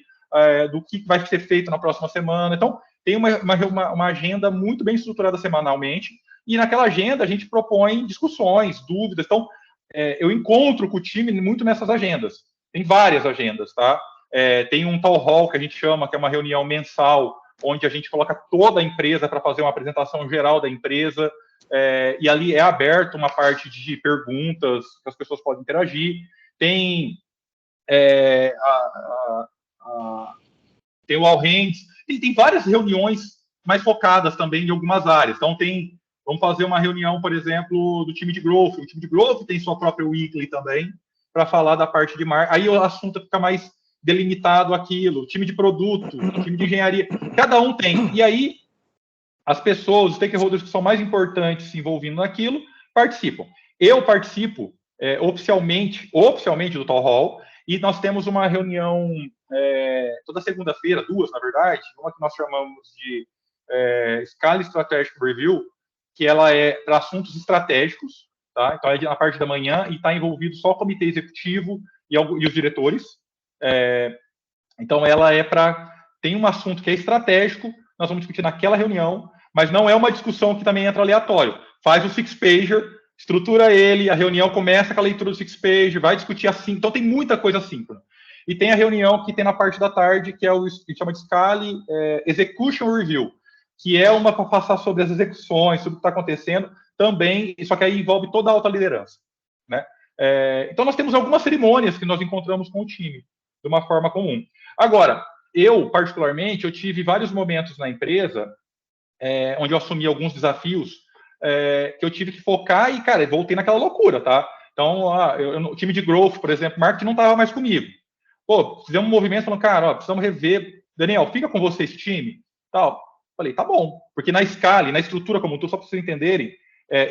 do que vai ser feito na próxima semana. Então, tem uma agenda muito bem estruturada semanalmente, e naquela agenda a gente propõe discussões, dúvidas. Então, eu encontro com o time muito nessas agendas. Tem várias agendas, tá? Tem um town hall que a gente chama, que é uma reunião mensal, onde a gente coloca toda a empresa para fazer uma apresentação geral da empresa, e ali é aberto uma parte de perguntas que as pessoas podem interagir. Tem tem o All Hands, tem várias reuniões mais focadas também em algumas áreas. Então, vamos fazer uma reunião, por exemplo, do time de Growth. O time de Growth tem sua própria weekly também, para falar da parte de marketing. Aí o assunto fica mais delimitado aquilo. Time de produto, time de engenharia, cada um tem. E aí, as pessoas, os stakeholders que são mais importantes se envolvendo naquilo, participam. Eu participo oficialmente do Town Hall, e nós temos uma reunião toda segunda-feira, 2, na verdade, uma que nós chamamos de Scala Strategic Review, que ela é para assuntos estratégicos, tá? Então é na parte da manhã e está envolvido só o comitê executivo e os diretores. Então ela tem um assunto que é estratégico, nós vamos discutir naquela reunião, mas não é uma discussão que também entra aleatório. Faz o six-pager, estrutura ele, a reunião começa com a leitura do six-pager, vai discutir assim. Então tem muita coisa assíncrona. E tem a reunião que tem na parte da tarde, que é o que chama de Scali Execution Review, que é uma para passar sobre as execuções, sobre o que está acontecendo, também, só que aí envolve toda a alta liderança. Né? Então nós temos algumas cerimônias que nós encontramos com o time, de uma forma comum. Agora, eu, particularmente, eu tive vários momentos na empresa onde eu assumi alguns desafios que eu tive que focar e, cara, eu voltei naquela loucura, tá? Então, o time de growth, por exemplo, marketing não estava mais comigo. Pô, fizemos um movimento falando, cara, precisamos rever. Daniel, fica com você esse time? Tal. Falei, tá bom. Porque na escala, na estrutura como um todo, só para vocês entenderem,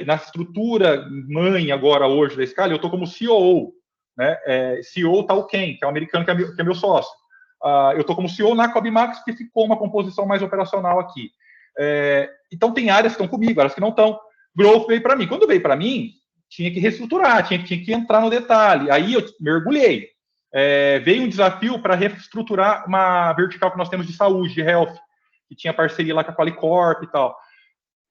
na estrutura mãe agora, hoje, da Scali, eu estou como COO, né? CEO tal Ken, que é um americano que é meu sócio. Eu estou como CEO na Cobimax, que ficou uma composição mais operacional aqui. Então, tem áreas que estão comigo, áreas que não estão. Growth veio para mim. Quando veio para mim, tinha que reestruturar, tinha que entrar no detalhe. Aí eu mergulhei. Veio um desafio para reestruturar uma vertical que nós temos de saúde, de health, que tinha parceria lá com a Qualicorp e tal.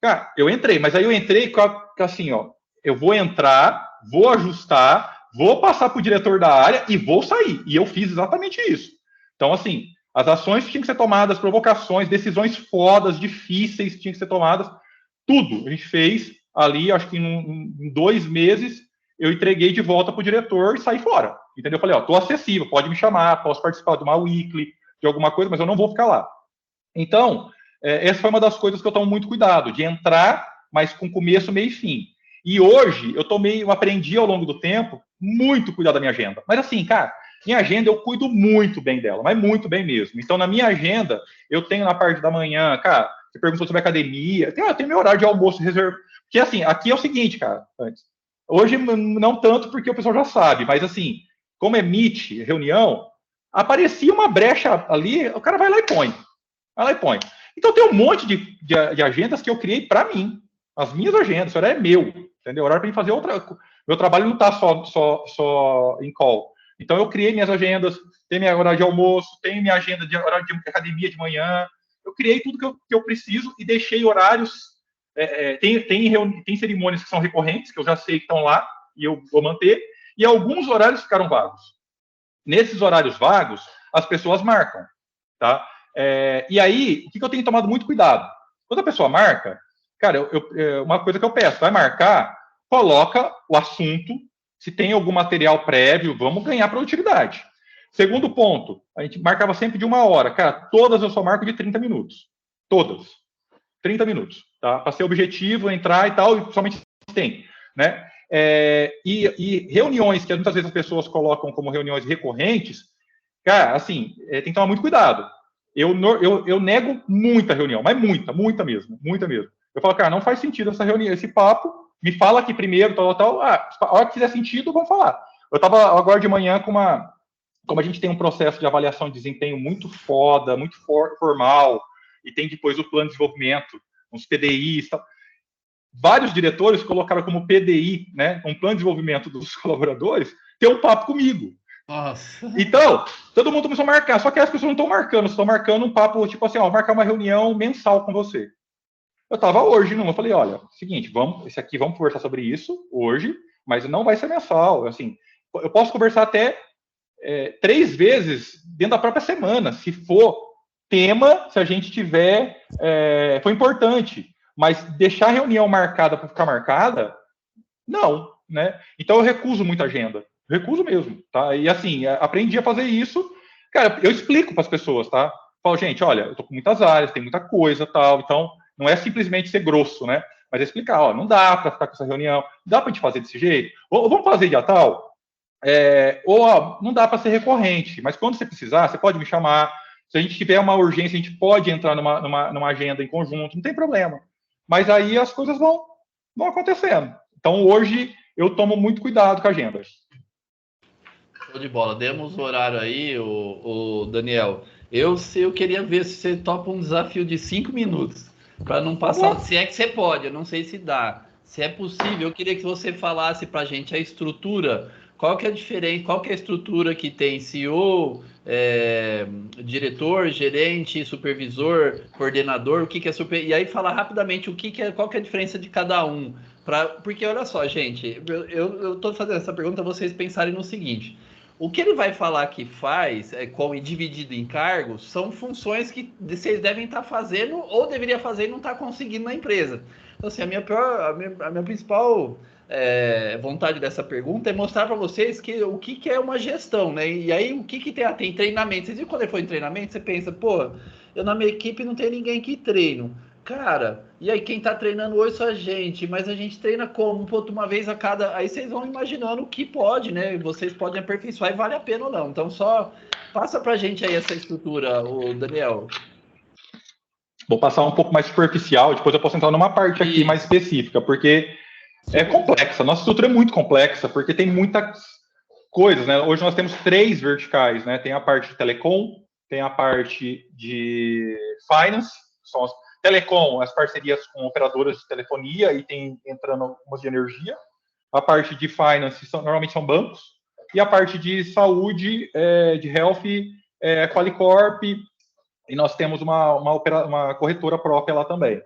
Cara, eu entrei, mas aí eu entrei com assim, ó, eu vou entrar, vou ajustar, vou passar para o diretor da área e vou sair. E eu fiz exatamente isso. Então, assim, as ações tinham que ser tomadas, provocações, decisões fodas, difíceis tinham que ser tomadas, tudo a gente fez ali, acho que em 2 meses, eu entreguei de volta para o diretor e saí fora. Entendeu? Eu falei, ó, tô acessível, pode me chamar, posso participar de uma weekly, de alguma coisa, mas eu não vou ficar lá. Então, essa foi uma das coisas que eu tomo muito cuidado, de entrar, mas com começo, meio e fim. E hoje, eu aprendi ao longo do tempo, muito cuidar da minha agenda. Mas assim, cara, minha agenda eu cuido muito bem dela, mas muito bem mesmo. Então, na minha agenda, eu tenho na parte da manhã, cara, você perguntou sobre academia, tem meu horário de almoço reservado. Porque assim, aqui é o seguinte, cara, hoje não tanto porque o pessoal já sabe, mas assim, como é meet, reunião, aparecia uma brecha ali, o cara vai lá e põe. Vai lá e põe. Então tem um monte de agendas que eu criei para mim. As minhas agendas, esse horário é meu, entendeu? Horário para mim fazer outra. Meu trabalho não está só em call. Então eu criei minhas agendas, tem minha horário de almoço, tem minha agenda de horário de academia de manhã. Eu criei tudo que eu preciso e deixei horários. Tem cerimônias que são recorrentes, que eu já sei que estão lá e eu vou manter, e alguns horários ficaram vagos. Nesses horários vagos, as pessoas marcam, tá? E aí, o que eu tenho tomado muito cuidado? Quando a pessoa marca, cara, uma coisa que eu peço, vai marcar, coloca o assunto, se tem algum material prévio, vamos ganhar produtividade. Segundo ponto, a gente marcava sempre de 1 hora. Cara, todas eu só marco de 30 minutos. Todas. 30 minutos, tá? Para ser objetivo, entrar e tal, e somente tem, né? E reuniões que muitas vezes as pessoas colocam como reuniões recorrentes, cara, assim, tem que tomar muito cuidado. Eu nego muita reunião, mas muita mesmo. Eu falo, cara, não faz sentido essa reunião, esse papo, me fala aqui primeiro, tal. A hora que fizer sentido, vamos falar. Eu estava agora de manhã como a gente tem um processo de avaliação de desempenho muito foda, muito formal, e tem depois o plano de desenvolvimento, uns PDIs, tal. Vários diretores colocaram como PDI, né, um plano de desenvolvimento dos colaboradores, ter um papo comigo. Nossa. Então, todo mundo começou a marcar, só que as pessoas não estão marcando, estão marcando um papo, tipo assim, ó, marcar uma reunião mensal com você. Eu estava hoje numa, eu falei, olha, seguinte, vamos conversar sobre isso hoje, mas não vai ser mensal, assim, eu posso conversar até 3 vezes dentro da própria semana, se for tema, se a gente tiver, foi importante, mas deixar a reunião marcada para ficar marcada, não, né? Então eu recuso muita agenda. Recuso mesmo, tá? E assim, aprendi a fazer isso. Cara, eu explico para as pessoas, tá? Falo, gente, olha, eu tô com muitas áreas, tem muita coisa, tal. Então, não é simplesmente ser grosso, né? Mas é explicar, ó, não dá para ficar com essa reunião, dá para a gente fazer desse jeito, ou vamos fazer dia tal, ou ó, não dá para ser recorrente, mas quando você precisar, você pode me chamar. Se a gente tiver uma urgência, a gente pode entrar numa agenda em conjunto, não tem problema. Mas aí as coisas vão acontecendo. Então, hoje, eu tomo muito cuidado com a agenda. Show de bola. Demos o horário aí, o Daniel. Eu queria ver se você topa um desafio de 5 minutos, para não passar. Se é que você pode, eu não sei se dá. Se é possível, eu queria que você falasse para a gente a estrutura. Qual que é a diferença? Qual que é a estrutura que tem CEO, diretor, gerente, supervisor, coordenador? O que é super? E aí falar rapidamente qual que é a diferença de cada um. Porque olha só, gente, eu estou fazendo essa pergunta para vocês pensarem no seguinte: o que ele vai falar que faz, dividido em cargos, são funções que vocês devem estar fazendo ou deveria fazer e não está conseguindo na empresa. Então, assim, a minha principal vontade dessa pergunta é mostrar para vocês o que é uma gestão, né? E aí, o que tem treinamento. Vocês viram quando ele foi em treinamento, você pensa, pô, eu na minha equipe não tenho ninguém que treino. Cara, e aí quem tá treinando hoje só a gente, mas a gente treina como? Pô, uma vez a cada... Aí vocês vão imaginando o que pode, né? Vocês podem aperfeiçoar e vale a pena ou não. Então só passa pra gente aí essa estrutura, o Daniel. Vou passar um pouco mais superficial, depois eu posso entrar numa parte aqui mais específica, porque é complexa. Nossa estrutura é muito complexa, porque tem muitas coisas, né? Hoje nós temos 3 verticais, né? Tem a parte de telecom, tem a parte de finance, são as telecom, as parcerias com operadoras de telefonia, e tem entrando algumas de energia. A parte de finance normalmente são bancos, e a parte de saúde, de health, Qualicorp, e nós temos uma corretora própria lá também.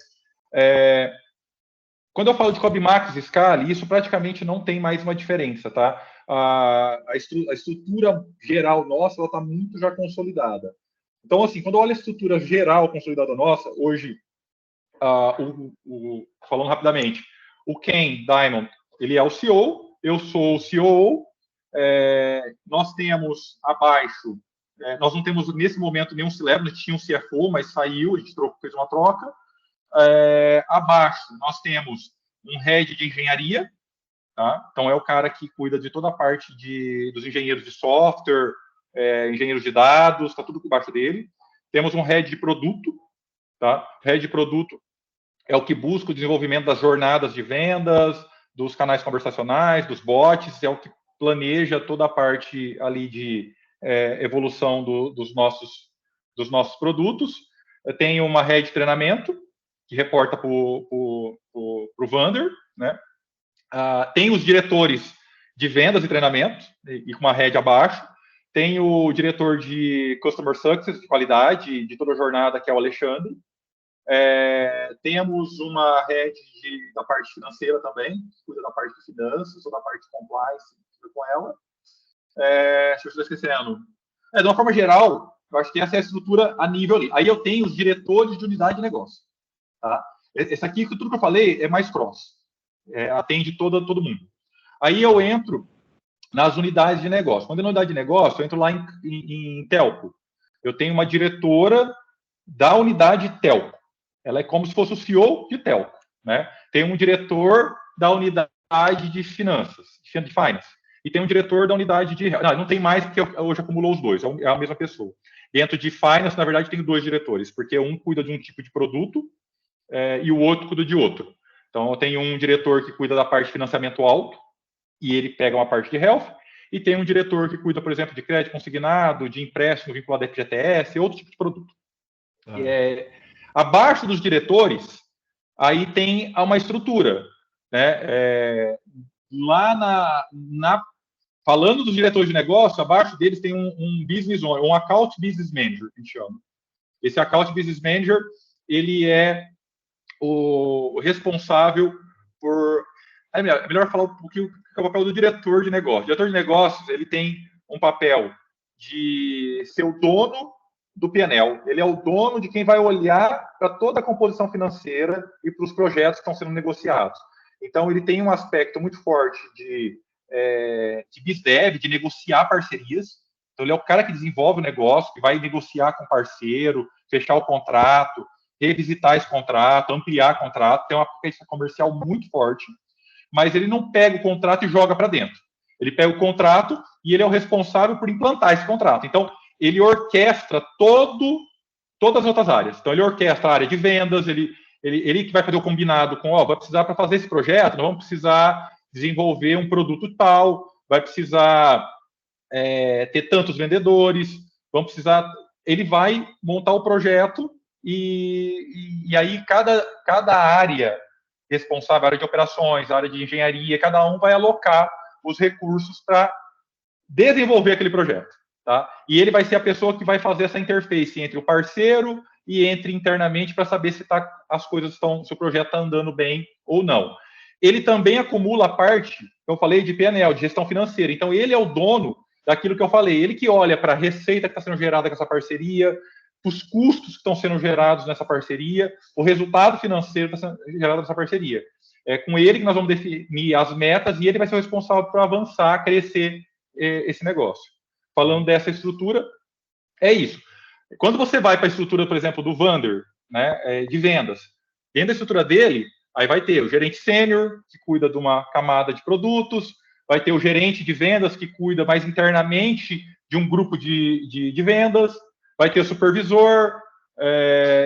Quando eu falo de Cobimax e Scali, isso praticamente não tem mais uma diferença, tá? A estrutura geral nossa, ela está muito já consolidada. Então, assim, quando eu olho a estrutura geral consolidada nossa, hoje, falando rapidamente, o Ken Diamond, ele é o CEO, eu sou o COO, nós temos abaixo, nós não temos nesse momento nenhum C-Level, a gente tinha um CFO, mas saiu, a gente fez uma troca. Abaixo, nós temos um head de engenharia, tá? Então, é o cara que cuida de toda a parte dos engenheiros de software, engenheiros de dados, está tudo por baixo dele. Temos um head de produto, tá? Head de produto é o que busca o desenvolvimento das jornadas de vendas, dos canais conversacionais, dos bots, é o que planeja toda a parte ali de evolução dos nossos produtos. Tem uma head de treinamento, que reporta para o Vander, né? Tem os diretores de vendas e treinamento, e com uma head abaixo. Tem o diretor de Customer Success, de qualidade, de toda a jornada, que é o Alexandre. Temos uma head da parte financeira também, que cuida da parte de finanças, ou da parte de compliance, que com ela. Deixa eu estar esquecendo. De uma forma geral, eu acho que essa é a estrutura a nível ali. Aí eu tenho os diretores de unidade de negócio. Tá? Esse aqui, tudo que eu falei, é mais cross. Atende todo mundo. Aí eu entro nas unidades de negócio. Quando é na unidade de negócio, eu entro lá em telco. Eu tenho uma diretora da unidade telco. Ela é como se fosse o CEO de telco, né? Tem um diretor da unidade de finanças, de finance. E tem um diretor da unidade de... Não tem mais, porque hoje acumulou os dois. É a mesma pessoa. Dentro de finance, na verdade, tem 2 diretores, porque um cuida de um tipo de produto e o outro cuida de outro. Então, eu tenho um diretor que cuida da parte de financiamento alto, e ele pega uma parte de health, e tem um diretor que cuida, por exemplo, de crédito consignado, de empréstimo vinculado a FGTS, outro tipo de produto. Abaixo dos diretores, aí tem uma estrutura, né? Lá falando dos diretores de negócio, abaixo deles tem um business owner, um account business manager, que a gente chama. Esse account business manager, ele é o responsável por... É melhor falar um pouquinho o papel do diretor de negócio. O diretor de negócios, ele tem um papel de ser o dono do PNL. Ele é o dono de quem vai olhar para toda a composição financeira e para os projetos que estão sendo negociados. Então, ele tem um aspecto muito forte de BizDev, de negociar parcerias. Então, ele é o cara que desenvolve o negócio, que vai negociar com o parceiro, fechar o contrato, revisitar esse contrato, ampliar o contrato, tem uma potência comercial muito forte, mas ele não pega o contrato e joga para dentro. Ele pega o contrato e ele é o responsável por implantar esse contrato. Então, ele orquestra todas as outras áreas. Então, ele orquestra a área de vendas, ele que vai fazer o combinado com, vai precisar para fazer esse projeto, nós vamos precisar desenvolver um produto tal, vai precisar ter tantos vendedores, vamos precisar... Ele vai montar o projeto e aí cada área responsável, área de operações, área de engenharia, cada um vai alocar os recursos para desenvolver aquele projeto. Tá? E ele vai ser a pessoa que vai fazer essa interface entre o parceiro e entre internamente para saber se se o projeto está andando bem ou não. Ele também acumula a parte, que eu falei, de PNL, de gestão financeira. Então, ele é o dono daquilo que eu falei. Ele que olha para a receita que está sendo gerada com essa parceria, os custos que estão sendo gerados nessa parceria, o resultado financeiro que está sendo gerado nessa parceria. É com ele que nós vamos definir as metas e ele vai ser o responsável por avançar, crescer esse negócio. Falando dessa estrutura, é isso. Quando você vai para a estrutura, por exemplo, do Vander, né, de vendas, dentro da estrutura dele, aí vai ter o gerente sênior, que cuida de uma camada de produtos, vai ter o gerente de vendas, que cuida mais internamente de um grupo de vendas, vai ter o supervisor,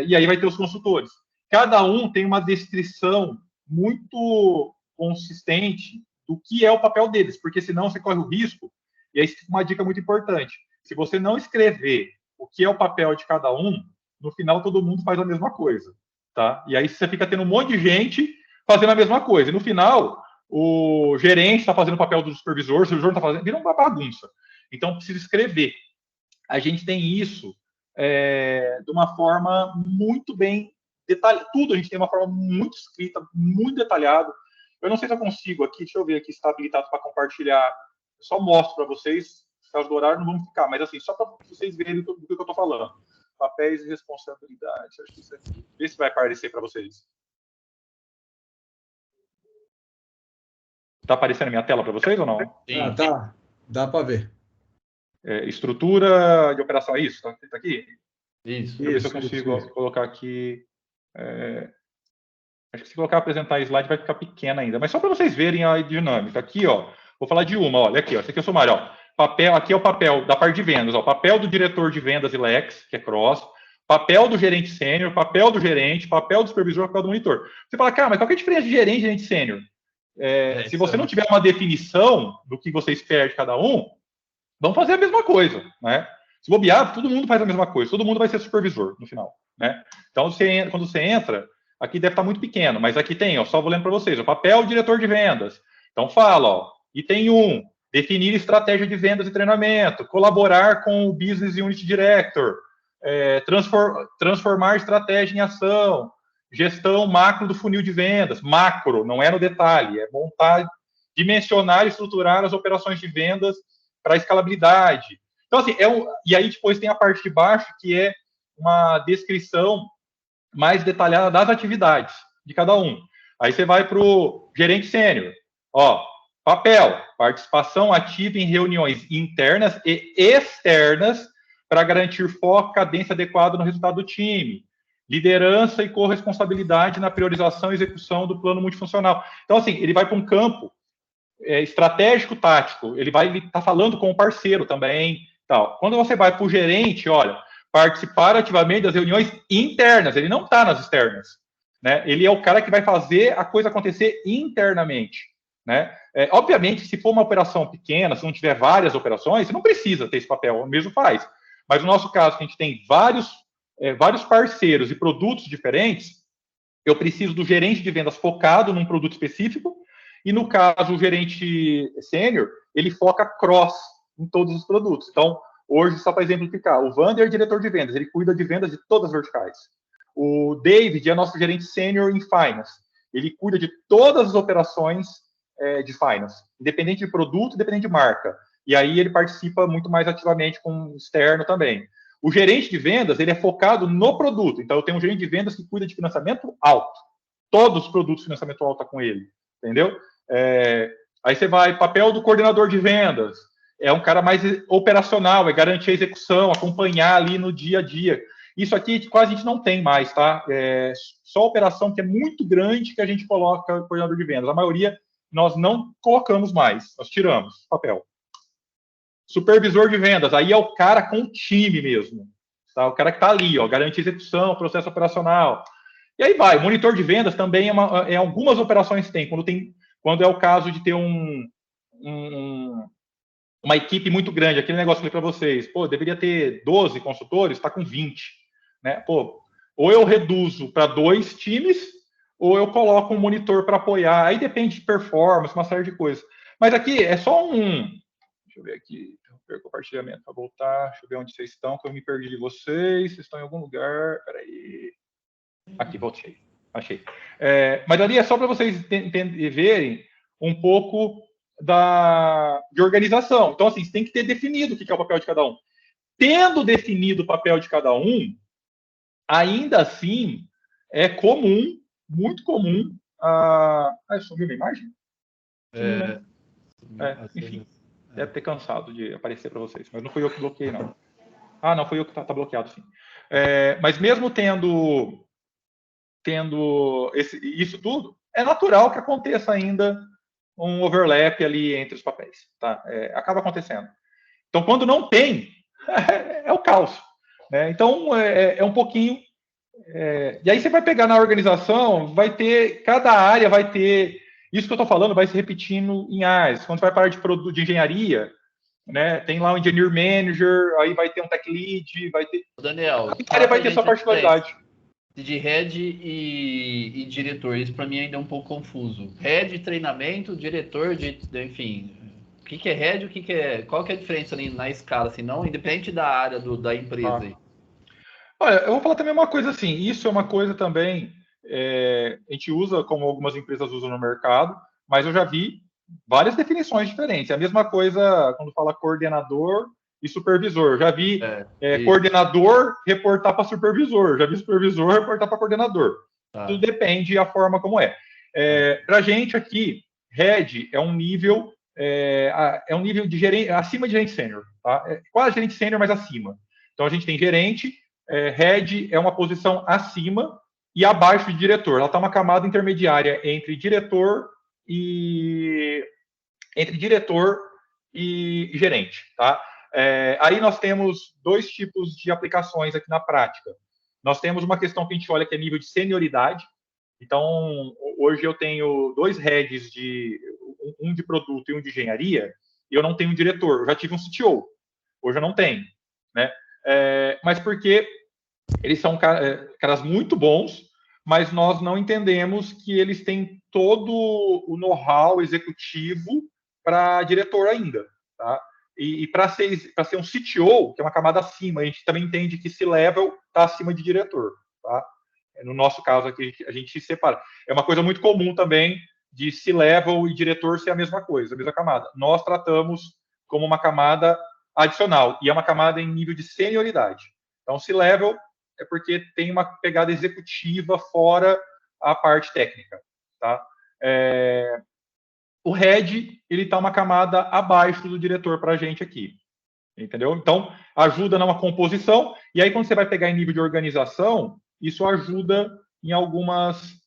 e aí vai ter os consultores. Cada um tem uma descrição muito consistente do que é o papel deles, porque senão você corre o risco, e aí uma dica muito importante, se você não escrever o que é o papel de cada um, no final todo mundo faz a mesma coisa, tá? E aí você fica tendo um monte de gente fazendo a mesma coisa, e no final o gerente está fazendo o papel do supervisor, o supervisor está fazendo, vira uma bagunça. Então precisa escrever. A gente tem isso de uma forma muito bem detalhada, tudo a gente tem uma forma muito escrita, muito detalhada. Eu não sei se eu consigo aqui, deixa eu ver aqui se está habilitado para compartilhar. Eu só mostro para vocês, por causa do horário não vamos ficar, mas assim, só para vocês verem do que eu estou falando. Papéis e responsabilidades. Acho que isso aqui. Vê se vai aparecer para vocês. Está aparecendo a minha tela para vocês ou não? Sim. Tá. Dá para ver. Estrutura de operação, é isso? Está aqui? Isso. Deixa eu ver se eu consigo colocar aqui. Acho que se colocar apresentar slide vai ficar pequena ainda, mas só para vocês verem a dinâmica. Aqui, ó, vou falar de uma, olha aqui, ó, esse aqui é o sumário, ó. Papel, aqui é o papel da parte de vendas, ó, papel do diretor de vendas e Lex, que é cross, papel do gerente sênior, papel do gerente, papel do supervisor, papel do monitor. Você fala, cara, mas qual que é a diferença de gerente e gerente sênior? Se você não tiver uma definição do que você espera de cada um, vão fazer a mesma coisa, né? Se bobear, todo mundo faz a mesma coisa, todo mundo vai ser supervisor no final, né? Então, quando você entra, aqui deve estar muito pequeno, mas aqui tem, ó, só vou lendo para vocês, o papel diretor de vendas. Então, fala, ó, item 1, definir estratégia de vendas e treinamento, colaborar com o Business Unit Director, transformar estratégia em ação, gestão macro do funil de vendas, macro, não é no detalhe, é montar, dimensionar e estruturar as operações de vendas para escalabilidade. Então, assim, e aí depois tem a parte de baixo, que é uma descrição mais detalhada das atividades de cada um. Aí você vai para o gerente sênior. Ó, papel, participação ativa em reuniões internas e externas para garantir foco, cadência adequada no resultado do time. Liderança e corresponsabilidade na priorização e execução do plano multifuncional. Então, assim, ele vai para um campo estratégico, tático. Ele vai estar falando com o parceiro também. Tal. Quando você vai para o gerente, olha, participar ativamente das reuniões internas, ele não está nas externas, né? Ele é o cara que vai fazer a coisa acontecer internamente, né? Obviamente, se for uma operação pequena, se não tiver várias operações, você não precisa ter esse papel, o mesmo faz. Mas no nosso caso, que a gente tem vários parceiros e produtos diferentes, eu preciso do gerente de vendas focado num produto específico, e no caso, o gerente sênior, ele foca cross em todos os produtos. Então, hoje, só para exemplificar, o Vander é diretor de vendas, ele cuida de vendas de todas as verticais. O David é nosso gerente sênior em finance, ele cuida de todas as operações de finance, independente de produto, independente de marca. E aí ele participa muito mais ativamente com o externo também. O gerente de vendas, ele é focado no produto. Então, eu tenho um gerente de vendas que cuida de financiamento alto. Todos os produtos de financiamento alto tá com ele, entendeu? Aí você vai, papel do coordenador de vendas, é um cara mais operacional, é garantir a execução, acompanhar ali no dia a dia. Isso aqui quase a gente não tem mais, tá? Só operação que é muito grande que a gente coloca coordenador de vendas. A maioria nós não colocamos mais, nós tiramos papel. Supervisor de vendas, aí é o cara com o time mesmo, tá? O cara que está ali, ó, garantir execução, processo operacional. E aí vai, monitor de vendas também algumas operações tem, quando é o caso de ter uma equipe muito grande, aquele negócio que eu falei para vocês, pô, deveria ter 12 consultores, está com 20, né? Pô, ou eu reduzo para 2 times, ou eu coloco um monitor para apoiar, aí depende de performance, uma série de coisas. Mas aqui é só deixa eu ver aqui, eu compartilhamento para voltar, deixa eu ver onde vocês estão, que eu me perdi de vocês estão em algum lugar, peraí. Aqui, voltei, achei. Mas ali é só para vocês verem um pouco de organização. Então, assim, você tem que ter definido o que é o papel de cada um. Tendo definido o papel de cada um, ainda assim, é comum, muito comum, sumiu minha imagem? Enfim, deve ter cansado de aparecer para vocês, mas não fui eu que bloqueei, não. Não, foi eu que está bloqueado, sim. Mas mesmo tendo isso tudo, é natural que aconteça ainda um overlap ali entre os papéis, tá? Acaba acontecendo. Então, quando não tem, é o caos, né? Então, é um pouquinho... e aí você vai pegar na organização, cada área vai ter... Isso que eu estou falando vai se repetindo em áreas. Quando você vai para de produto de engenharia, né, tem lá um engineer manager, aí vai ter um tech lead, vai ter... Daniel, a área vai ter sua particularidade. De head e diretor, isso para mim ainda é um pouco confuso. Head, treinamento, diretor, enfim, o que é head, qual que é a diferença ali na escala, assim, não, independente da área da empresa aí. Olha, eu vou falar também uma coisa assim, isso é uma coisa também, a gente usa como algumas empresas usam no mercado, mas eu já vi várias definições diferentes. É a mesma coisa quando fala coordenador e supervisor. Eu já vi coordenador reportar para supervisor, já vi supervisor reportar para coordenador. Tudo depende da forma como é. Para a gente aqui, head é um nível de gerente, acima de gerente sênior, tá? Quase gerente sênior, mas acima. Então a gente tem gerente, head é uma posição acima e abaixo de diretor. Ela está uma camada intermediária entre diretor e gerente, tá? Aí nós temos dois tipos de aplicações aqui na prática. Nós temos uma questão que a gente olha que é nível de senioridade. Então, hoje eu tenho 2 heads, um de produto e um de engenharia, e eu não tenho um diretor. Eu já tive um CTO. Hoje eu não tenho, né? Mas porque eles são caras muito bons, mas nós não entendemos que eles têm todo o know-how executivo para diretor ainda, tá? E para ser um CTO, que é uma camada acima, a gente também entende que esse level está acima de diretor, tá? No nosso caso aqui, a gente se separa. É uma coisa muito comum também de C-level e diretor ser a mesma coisa, a mesma camada. Nós tratamos como uma camada adicional, e é uma camada em nível de senioridade. Então, C-level é porque tem uma pegada executiva fora a parte técnica, tá? O head, ele está uma camada abaixo do diretor para a gente aqui, entendeu? Então, ajuda numa composição, e aí quando você vai pegar em nível de organização, isso ajuda em alguns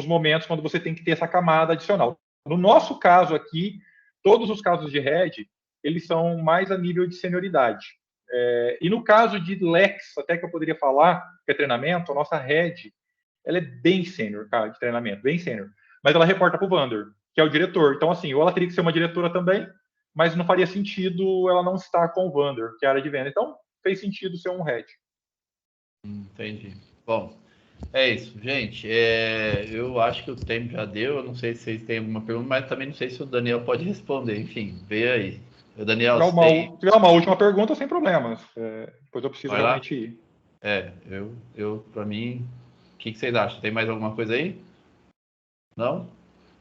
momentos, quando você tem que ter essa camada adicional. No nosso caso aqui, todos os casos de head, eles são mais a nível de senioridade. E no caso de Lex, até que eu poderia falar, que é treinamento, a nossa head, ela é bem sênior, cara, de treinamento, bem sênior. Mas ela reporta para o Vander, que é o diretor. Então, assim, ou ela teria que ser uma diretora também, mas não faria sentido ela não estar com o Vander, que é a área de venda. Então, fez sentido ser um head. Entendi. Bom, é isso, gente. Eu acho que o tempo já deu. Eu não sei se vocês têm alguma pergunta, mas também não sei se o Daniel pode responder. Enfim, vê aí. O Daniel, se tiver uma última pergunta, sem problemas. Depois eu preciso realmente ir. Para mim, o que vocês acham? Tem mais alguma coisa aí? Não?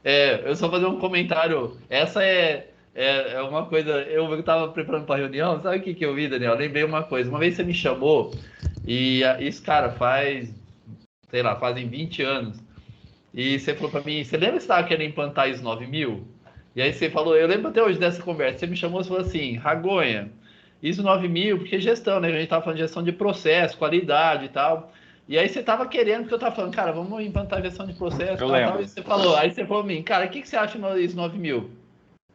Eu só fazer um comentário. Essa é uma coisa. Eu estava preparando para a reunião. Sabe o que eu vi, Daniel? Eu lembrei uma coisa. Uma vez você me chamou, e isso, cara, fazem 20 anos. E você falou para mim: você lembra que você estava querendo implantar ISO 9000? E aí você falou: eu lembro até hoje dessa conversa. Você me chamou e falou assim: Ragonha, ISO 9000, porque gestão, né? A gente estava falando de gestão de processo, qualidade e tal. E aí você tava querendo, porque eu tava falando, cara, vamos implantar a gestão de processo, tal, e você falou pra mim, cara, o que você acha do ISO 9000?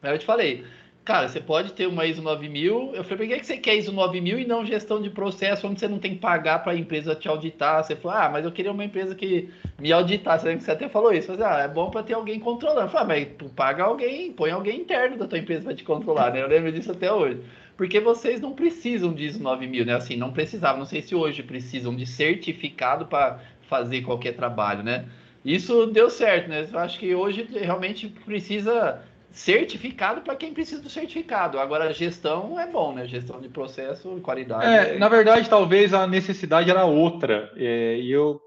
Aí eu te falei, cara, você pode ter uma ISO 9000, eu falei, por que você quer ISO 9000 e não gestão de processo, onde você não tem que pagar para a empresa te auditar? Você falou, mas eu queria uma empresa que me auditasse, você até falou isso, você, é bom para ter alguém controlando. Eu falei, mas tu paga alguém, põe alguém interno da tua empresa para te controlar, né? Eu lembro disso até hoje. Porque vocês não precisam de ISO 9000, né? Assim, não precisavam. Não sei se hoje precisam de certificado para fazer qualquer trabalho, né? Isso deu certo, né? Eu acho que hoje realmente precisa certificado para quem precisa do certificado. Agora, a gestão é bom, né? Gestão de processo e qualidade. Na verdade, talvez a necessidade era outra. E eu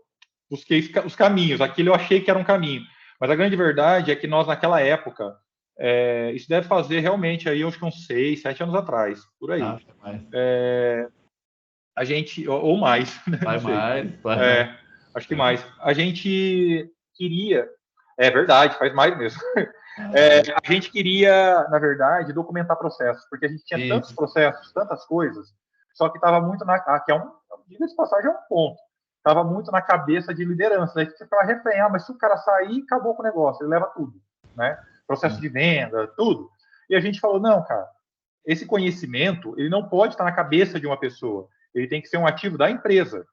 busquei os caminhos. Aquilo eu achei que era um caminho. Mas a grande verdade é que nós, naquela época, isso deve fazer realmente aí, acho que uns 6, 7 anos atrás, por aí. A gente, ou mais, né? Vai mais. Acho que mais. A gente queria, é verdade, faz mais mesmo. A gente queria, na verdade, documentar processos, porque a gente tinha tantos processos, tantas coisas, só que estava muito diga de passagem, é um ponto. Estava muito na cabeça de liderança. Aí você ficava refém, mas se o cara sair, acabou com o negócio, ele leva tudo, né? Processo de venda, tudo. E a gente falou, não, cara, esse conhecimento, ele não pode estar na cabeça de uma pessoa, ele tem que ser um ativo da empresa.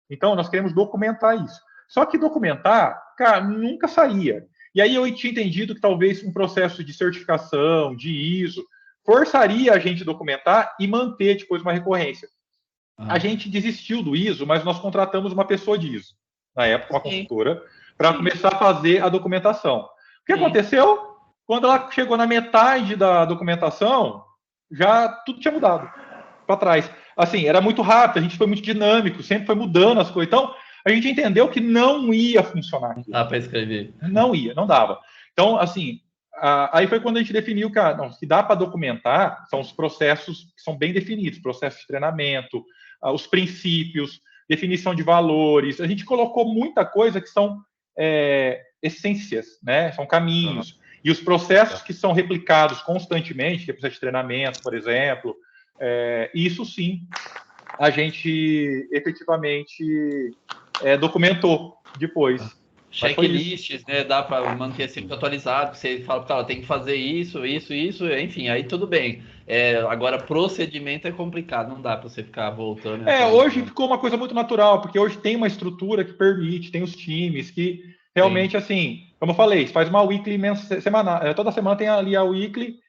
Então, nós queremos documentar isso. Só que documentar, cara, nunca saía. E aí eu tinha entendido que talvez um processo de certificação, de ISO, forçaria a gente documentar e manter depois uma recorrência. A gente desistiu do ISO, mas nós contratamos uma pessoa de ISO, na época, uma consultora, para começar a fazer a documentação. O que aconteceu? Quando ela chegou na metade da documentação, já tudo tinha mudado para trás. Assim, era muito rápido, a gente foi muito dinâmico, sempre foi mudando as coisas. Então, a gente entendeu que não ia funcionar aquilo. Dá para escrever. Não ia, não dava. Então, assim, aí foi quando a gente definiu que dá para documentar, são os processos que são bem definidos, processo de treinamento, os princípios, definição de valores. A gente colocou muita coisa que são essências, né? São caminhos. E os processos que são replicados constantemente, que é processo de treinamento, por exemplo, isso sim, a gente efetivamente documentou depois. Checklists, né? Dá para manter sempre atualizado. Você fala, tá, tem que fazer isso, enfim, aí tudo bem. Agora, procedimento é complicado, não dá para você ficar voltando. Hoje ficou uma coisa muito natural, porque hoje tem uma estrutura que permite, tem os times que realmente, assim, como eu falei, faz uma weekly semanal, toda semana tem ali a weekly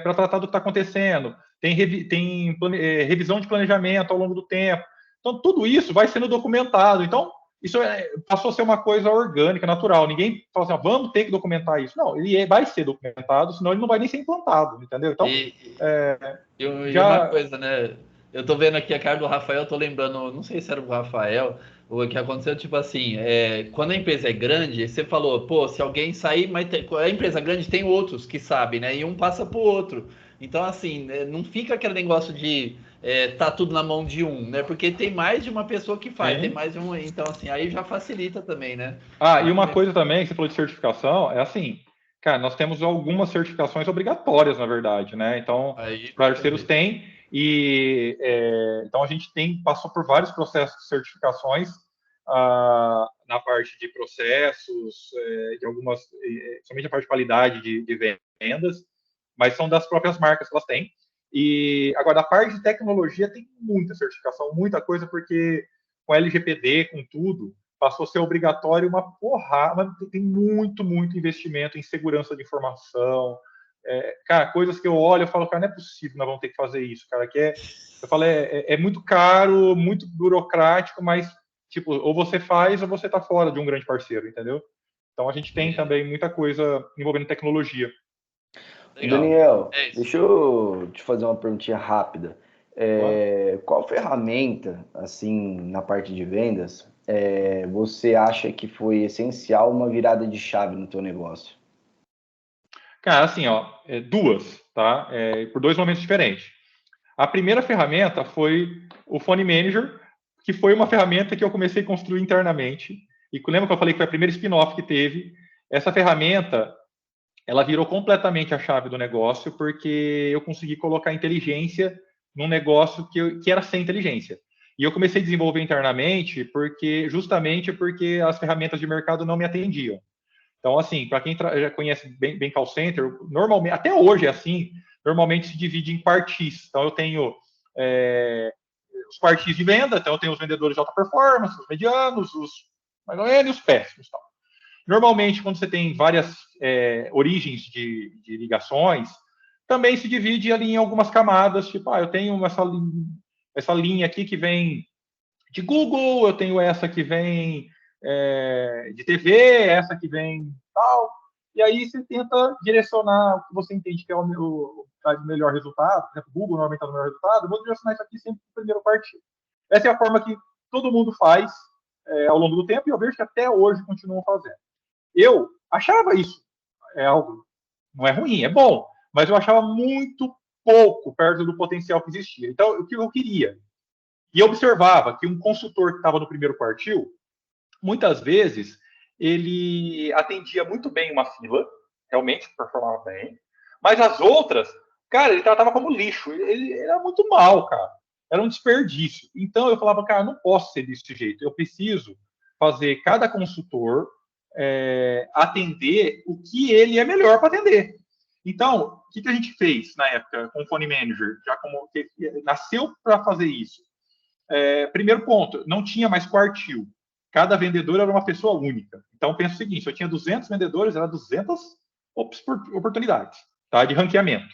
para tratar do que está acontecendo, tem revisão de planejamento ao longo do tempo. Então, tudo isso vai sendo documentado. Então, isso passou a ser uma coisa orgânica, natural. Ninguém fala assim, vamos ter que documentar isso. Não, ele vai ser documentado, senão ele não vai nem ser implantado, entendeu? Então, uma coisa, né? Eu tô vendo aqui a cara do Rafael, eu tô lembrando, não sei se era o Rafael, o que aconteceu, tipo assim, quando a empresa é grande, você falou, pô, se alguém sair, mas a empresa grande tem outros que sabem, né? E um passa pro outro. Então, assim, não fica aquele negócio de tá tudo na mão de um, né? Porque tem mais de uma pessoa que faz, tem mais de um, então, assim, aí já facilita também, né? E uma coisa também, que você falou de certificação, é assim, cara, nós temos algumas certificações obrigatórias, na verdade, né? Então, os parceiros têm, então a gente passou por vários processos de certificações na parte de processos, de algumas, somente a parte de qualidade de vendas, mas são das próprias marcas que elas têm. E agora, a parte de tecnologia tem muita certificação, muita coisa, porque com LGPD, com tudo, passou a ser obrigatório uma porrada, tem muito investimento em segurança de informação. Cara, coisas que eu olho e falo, cara, não é possível, nós vamos ter que fazer isso, cara, eu falo, é muito caro, muito burocrático, mas, tipo, ou você faz ou você tá fora de um grande parceiro, entendeu? Então, a gente tem também muita coisa envolvendo tecnologia. Legal. Daniel, deixa eu te fazer uma perguntinha rápida. Qual ferramenta, assim, na parte de vendas, você acha que foi essencial uma virada de chave no teu negócio? Cara, assim, duas, tá? Por dois momentos diferentes. A primeira ferramenta foi o Phone Manager, que foi uma ferramenta que eu comecei a construir internamente. E lembra que eu falei que foi a primeira spin-off que teve? Essa ferramenta, ela virou completamente a chave do negócio, porque eu consegui colocar inteligência num negócio que era sem inteligência. E eu comecei a desenvolver internamente justamente porque as ferramentas de mercado não me atendiam. Então, assim, para quem já conhece bem call center, normalmente, até hoje é assim, normalmente se divide em partis. Então, eu tenho os partis de venda, então eu tenho os vendedores de alta performance, os medianos, os mais ou menos e os péssimos. Tal. Normalmente, quando você tem várias origens de ligações, também se divide ali em algumas camadas, tipo, eu tenho essa linha aqui que vem de Google, eu tenho essa que vem de TV, essa que vem tal, e aí você tenta direcionar o que você entende que é o melhor resultado, por exemplo, Google normalmente está no melhor resultado, eu vou direcionar isso aqui sempre para o primeiro partido. Essa é a forma que todo mundo faz ao longo do tempo, e eu vejo que até hoje continuam fazendo. Eu achava isso algo, não é ruim, é bom, mas eu achava muito pouco perto do potencial que existia. Então, o que eu queria? E eu observava que um consultor que estava no primeiro quartil, muitas vezes, ele atendia muito bem uma fila, realmente performava bem, mas as outras, cara, ele tratava como lixo, ele era muito mal, cara, era um desperdício. Então, eu falava, cara, não posso ser desse jeito, eu preciso fazer cada consultor atender o que ele é melhor para atender. Então, o que a gente fez na época com o Phone Manager? Já como que nasceu para fazer isso. Primeiro ponto, não tinha mais quartil. Cada vendedor era uma pessoa única. Então, pensa o seguinte, se eu tinha 200 vendedores, era 200 oportunidades, tá, de ranqueamento.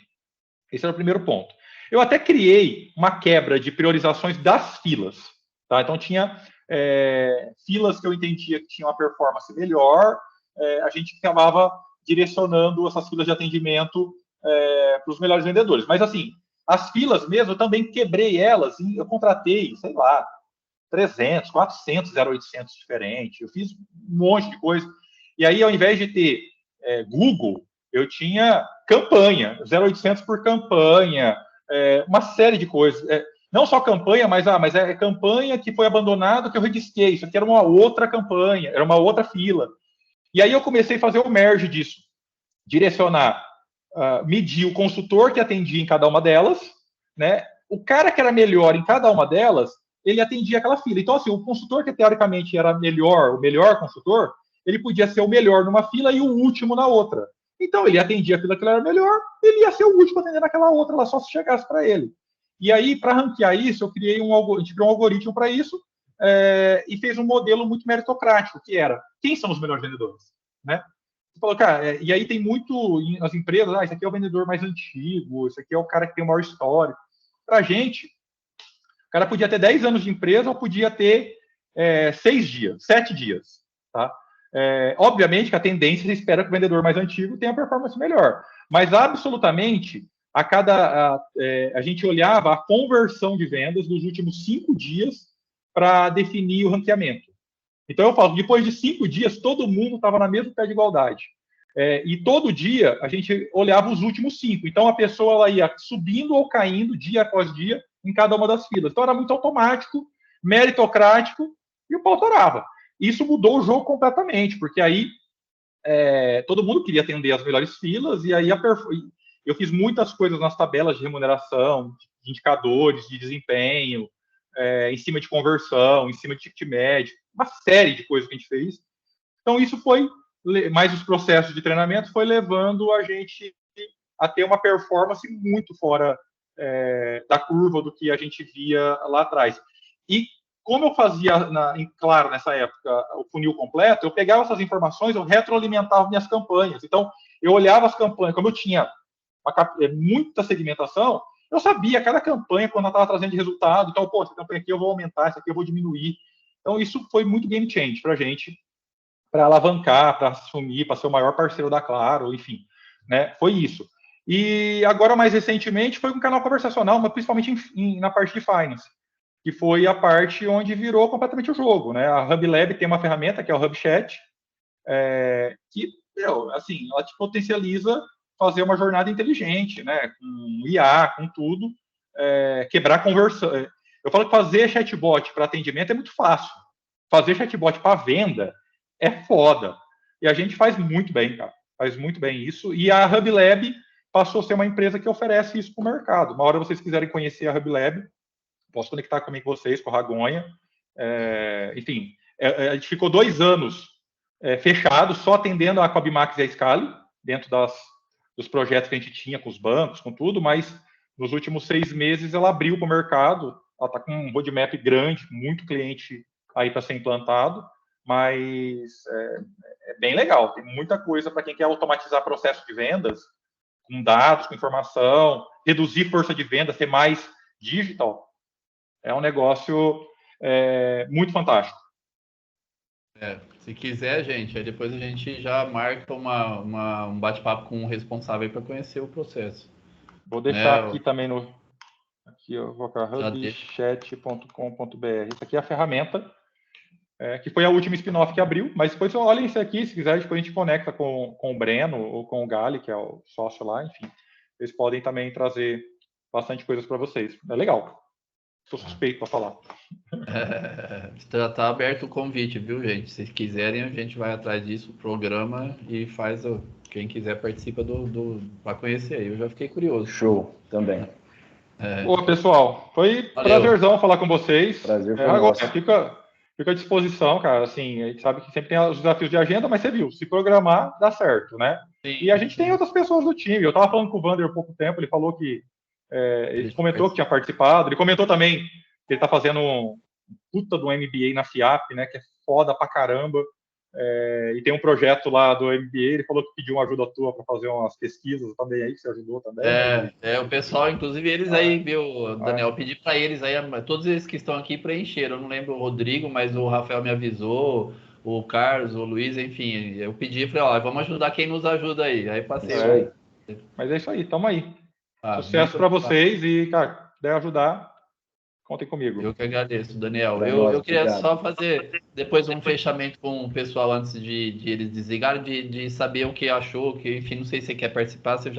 Esse era o primeiro ponto. Eu até criei uma quebra de priorizações das filas. Tá? Então, tinha filas que eu entendia que tinham uma performance melhor, a gente acabava direcionando essas filas de atendimento para os melhores vendedores. Mas, assim, as filas mesmo, eu também quebrei elas, e eu contratei, sei lá, 300, 400 0800 diferentes, eu fiz um monte de coisa. E aí, ao invés de ter Google, eu tinha campanha, 0800 por campanha, uma série de coisas. Não só campanha, mas é campanha que foi abandonada que eu registrei. Isso aqui era uma outra campanha, era uma outra fila. E aí eu comecei a fazer o merge disso, direcionar, medir o consultor que atendia em cada uma delas, né? O cara que era melhor em cada uma delas, ele atendia aquela fila. Então, assim, o consultor que teoricamente era o melhor consultor, ele podia ser o melhor numa fila e o último na outra. Então, ele atendia a fila que ele era melhor, ele ia ser o último atendendo naquela outra, ela só se chegasse para ele. E aí, para ranquear isso, a gente criou um algoritmo para isso e fez um modelo muito meritocrático, que era, quem são os melhores vendedores? Né? Você falou, cara, e aí tem muito, as empresas, esse aqui é o vendedor mais antigo, esse aqui é o cara que tem o maior histórico. Para a gente, o cara podia ter 10 anos de empresa ou podia ter 6 dias, 7 dias, tá? Obviamente que a tendência, você espera que o vendedor mais antigo tenha performance melhor, mas absolutamente a gente olhava a conversão de vendas dos últimos 5 dias para definir o ranqueamento. Então eu falo, depois de 5 dias, todo mundo estava na mesma pé de igualdade. E todo dia a gente olhava os últimos 5. Então a pessoa ela ia subindo ou caindo dia após dia em cada uma das filas. Então era muito automático, meritocrático e o pau torava. Isso mudou o jogo completamente, porque aí todo mundo queria atender as melhores filas, e aí eu fiz muitas coisas nas tabelas de remuneração, de indicadores de desempenho, em cima de conversão, em cima de ticket médio, uma série de coisas que a gente fez. Então isso foi, mais os processos de treinamento, foi levando a gente a ter uma performance muito fora da curva do que a gente via lá atrás. E como eu fazia, claro, nessa época, o funil completo, eu pegava essas informações, eu retroalimentava minhas campanhas. Então, eu olhava as campanhas, como eu tinha muita segmentação, eu sabia cada campanha quando ela estava trazendo de resultado. Então, essa campanha aqui eu vou aumentar, essa aqui eu vou diminuir. Então, isso foi muito game change para a gente, para alavancar, para assumir, para ser o maior parceiro da Claro, enfim, né? Foi isso. E agora, mais recentemente, foi um canal conversacional, mas principalmente na parte de finance, que foi a parte onde virou completamente o jogo, né? A HubLab tem uma ferramenta que é o HubChat, que, assim, ela te potencializa fazer uma jornada inteligente, né? Com IA, com tudo, quebrar conversão. Eu falo que fazer chatbot para atendimento é muito fácil. Fazer chatbot para venda é foda. E a gente faz muito bem, cara. Faz muito bem isso. E a HubLab passou a ser uma empresa que oferece isso para o mercado. Uma hora vocês quiserem conhecer a HubLab, posso conectar também com vocês, com a Ragonha. Enfim, a gente ficou 2 anos fechado, só atendendo a Aquabimax e a Scali, dentro dos projetos que a gente tinha com os bancos, com tudo, mas nos últimos 6 meses ela abriu para o mercado, ela está com um roadmap grande, muito cliente aí para ser implantado, mas é bem legal, tem muita coisa para quem quer automatizar processo de vendas, com dados, com informação, reduzir força de venda, ser mais digital. É um negócio muito fantástico. Se quiser, gente, aí depois a gente já marca um bate-papo com o responsável para conhecer o processo. Vou deixar aqui também aqui eu vou colocar hubchat.com.br. Isso aqui é a ferramenta, que foi a última spin-off que abriu, mas depois olhem isso aqui, se quiser, depois a gente conecta com o Breno ou com o Gali, que é o sócio lá, enfim. Eles podem também trazer bastante coisas para vocês. É legal. Sou suspeito para falar. Já está aberto o convite, viu, gente? Se quiserem, a gente vai atrás disso, programa e faz quem quiser participa para conhecer. Eu já fiquei curioso. Show, também. Boa, pessoal. Foi prazerzão falar com vocês. Prazer foi agora, fica à disposição, cara. Assim, a gente sabe que sempre tem os desafios de agenda, mas você viu, se programar, dá certo, né? Sim, e a gente tem outras pessoas do time. Eu estava falando com o Wander há pouco tempo, ele falou que ele comentou que tinha participado, ele comentou também que ele está fazendo um puta do MBA na FIAP, né? Que é foda pra caramba. E tem um projeto lá do MBA, ele falou que pediu uma ajuda tua para fazer umas pesquisas também aí, que você ajudou também. O pessoal, inclusive eles aí, viu, Daniel, eu pedi para eles aí, todos eles que estão aqui preencheram, eu não lembro o Rodrigo, mas o Rafael me avisou, o Carlos, o Luiz, enfim, eu pedi e falei, ó, vamos ajudar quem nos ajuda aí passei. Mas é isso aí, tamo aí. Sucesso para vocês e, cara, se puder ajudar, contem comigo. Eu que agradeço, Daniel. Eu queria só fazer depois um fechamento com o pessoal antes de eles desligarem, de saber o que achou, que, enfim, não sei se você quer participar, você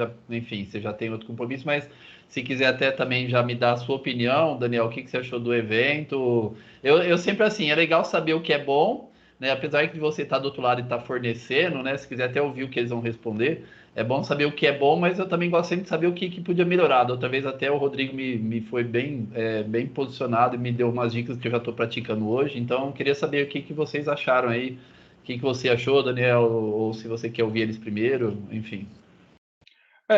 já tem outro compromisso, mas se quiser até também já me dar a sua opinião, Daniel, o que você achou do evento. Eu sempre assim, é legal saber o que é bom, né? Apesar de você estar do outro lado e estar fornecendo, né? Se quiser até ouvir o que eles vão responder. É bom saber o que é bom, mas eu também gosto sempre de saber o que podia melhorar. Da outra vez até o Rodrigo me foi bem posicionado e me deu umas dicas que eu já estou praticando hoje. Então, eu queria saber o que vocês acharam aí. O que você achou, Daniel? Ou se você quer ouvir eles primeiro, enfim.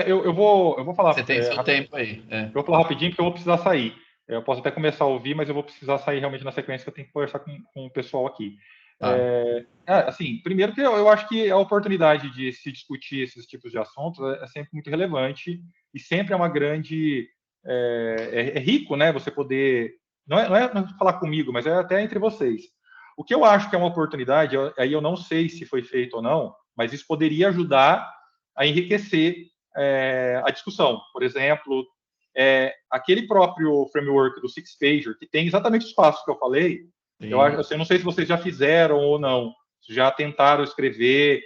Eu vou falar. Você tem seu tempo aí. Eu vou falar rapidinho, porque eu vou precisar sair. Eu posso até começar a ouvir, mas eu vou precisar sair realmente na sequência, que eu tenho que conversar com o pessoal aqui. Assim, primeiro que eu acho que a oportunidade de se discutir esses tipos de assuntos é sempre muito relevante e sempre é uma grande... É rico, né? Você poder... Não é falar comigo, mas é até entre vocês. O que eu acho que é uma oportunidade, aí eu não sei se foi feito ou não, mas isso poderia ajudar a enriquecer a discussão. Por exemplo, aquele próprio framework do Six Pager, que tem exatamente os passos que eu falei. Eu não sei se vocês já fizeram ou não, já tentaram escrever.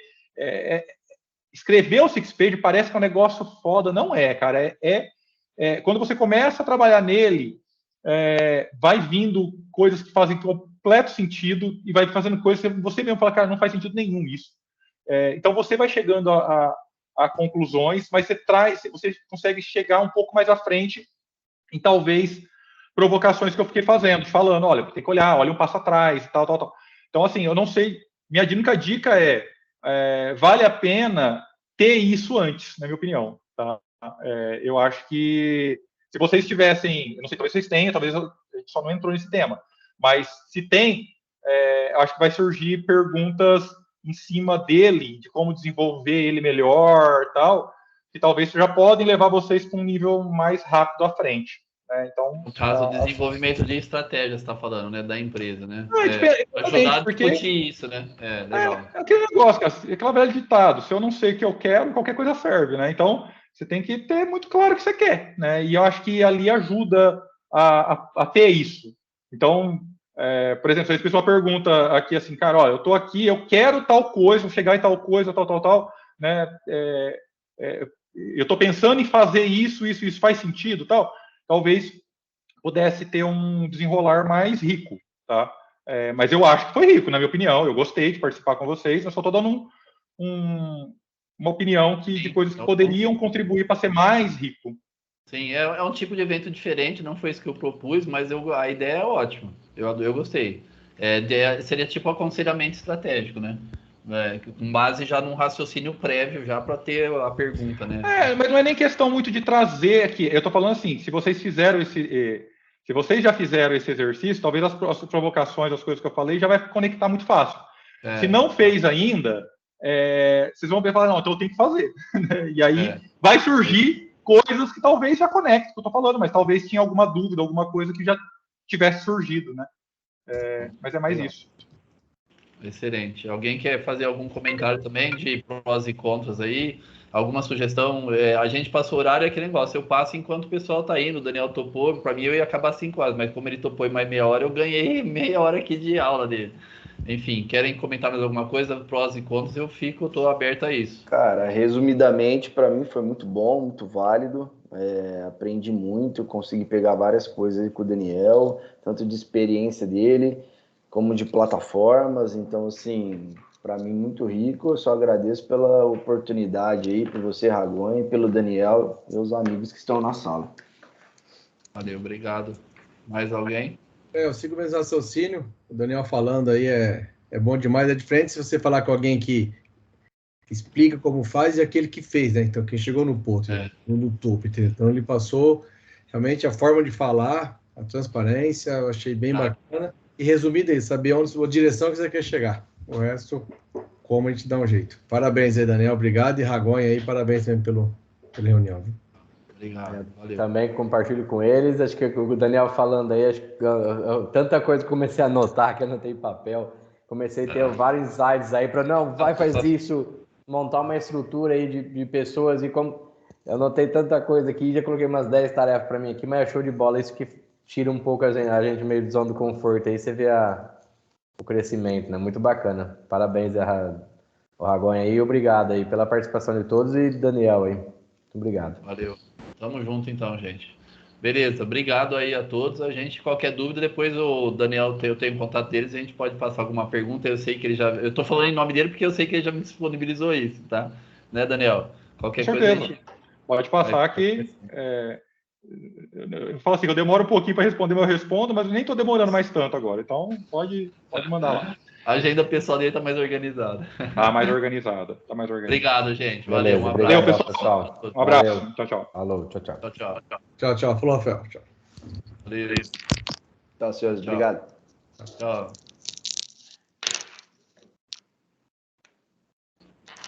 Escrever o Six Pager parece que é um negócio foda, não é, cara. Quando você começa a trabalhar nele, vai vindo coisas que fazem completo sentido e vai fazendo coisas que você mesmo fala, cara, não faz sentido nenhum isso. Então você vai chegando a conclusões, mas você consegue chegar um pouco mais à frente em talvez provocações que eu fiquei falando, olha, tem que olha um passo atrás, tal. Então, assim, eu não sei, minha única dica vale a pena ter isso antes, na minha opinião, tá? Eu acho que se vocês tivessem, eu não sei, talvez vocês tenham, talvez a gente só não entrou nesse tema, mas se tem, eu acho que vai surgir perguntas em cima dele, de como desenvolver ele melhor, tal, que talvez já podem levar vocês para um nível mais rápido à frente. Então, no caso, o desenvolvimento de estratégias, você está falando, né, da empresa, né? Ajudar a discutir isso, né? Legal. Aquele negócio, cara, aquela velha ditado, se eu não sei o que eu quero, qualquer coisa serve, né? Então, você tem que ter muito claro o que você quer, né? E eu acho que ali ajuda a ter isso. Então, por exemplo, se a pessoa pergunta aqui assim, cara, olha, eu tô aqui, eu quero tal coisa, vou chegar em tal coisa, tal, né? Eu tô pensando em fazer isso faz sentido, tal. Talvez pudesse ter um desenrolar mais rico, tá? Mas eu acho que foi rico, na minha opinião. Eu gostei de participar com vocês, eu só estou dando uma opinião de coisas que poderiam contribuir para ser mais rico. Sim, é um tipo de evento diferente, não foi isso que eu propus, mas a ideia é ótima. Eu gostei. Seria tipo aconselhamento estratégico, né? Com base já num raciocínio prévio, já para ter a pergunta, né? Mas não é nem questão muito de trazer aqui. Eu estou falando assim, se vocês já fizeram esse exercício, talvez as provocações, as coisas que eu falei, já vai conectar muito fácil. Se não fez ainda, vocês vão ver e falar, não, então eu tenho que fazer. E aí vai surgir coisas que talvez já conectem com o que eu estou falando, mas talvez tinha alguma dúvida, alguma coisa que já tivesse surgido, né? Mas é mais isso. Excelente. Alguém quer fazer algum comentário também de prós e contras aí? Alguma sugestão? A gente passa o horário, é aquele negócio. Eu passo enquanto o pessoal tá indo. O Daniel topou. Para mim, eu ia acabar 5 horas, mas como ele topou em mais meia hora, eu ganhei meia hora aqui de aula dele. Enfim, querem comentar mais alguma coisa? Prós e contras, estou aberto a isso. Cara, resumidamente, para mim foi muito bom, muito válido. Aprendi muito, consegui pegar várias coisas com o Daniel, tanto de experiência dele, como de plataformas. Então, assim, para mim, muito rico. Eu só agradeço pela oportunidade aí, por você, Ragon, e pelo Daniel e os amigos que estão na sala. Valeu, obrigado. Mais alguém? Eu sigo o mesmo raciocínio. O Daniel falando aí é bom demais. É diferente se você falar com alguém que explica como faz e aquele que fez, né? Então, quem chegou no ponto, no topo, entendeu? Então, ele passou realmente a forma de falar, a transparência, eu achei bem bacana. E resumido aí, saber a direção que você quer chegar. O resto, como a gente dá um jeito. Parabéns aí, Daniel. Obrigado. E Ragonha aí, parabéns também pela reunião. Viu? Obrigado. Valeu. Também compartilho com eles. Acho que o Daniel falando aí, acho que tanta coisa que comecei a anotar, que eu anotei em papel. Comecei a ter vários insights aí para faz isso, montar uma estrutura aí de pessoas. E como eu anotei tanta coisa aqui, já coloquei umas 10 tarefas para mim aqui, mas é show de bola. Isso que tira um pouco a gente meio de zona do conforto. Aí você vê o crescimento, né? Muito bacana. Parabéns, o Ragonha aí. Obrigado aí pela participação de todos e Daniel aí. Muito obrigado. Valeu. Tamo junto então, gente. Beleza, obrigado aí a todos. A gente, qualquer dúvida, depois o Daniel, eu tenho contato deles, a gente pode passar alguma pergunta. Eu sei que ele já. Eu tô falando em nome dele porque eu sei que ele já me disponibilizou isso, tá? Né, Daniel? Qualquer coisa a gente. Pode passar que. Eu falo assim, eu demoro um pouquinho para responder, mas eu respondo, mas eu nem estou demorando mais tanto agora. Então, pode mandar lá. A agenda pessoal dele está mais organizada. Tá mais organizada. Obrigado, gente. Valeu. Beleza, um abraço. Valeu, pessoal. Um abraço. Valeu. Tchau, tchau. Falou, tchau, tchau. Tchau. Falou, Rafael. Tchau. Valeu. Tá, senhores. Obrigado. Tchau.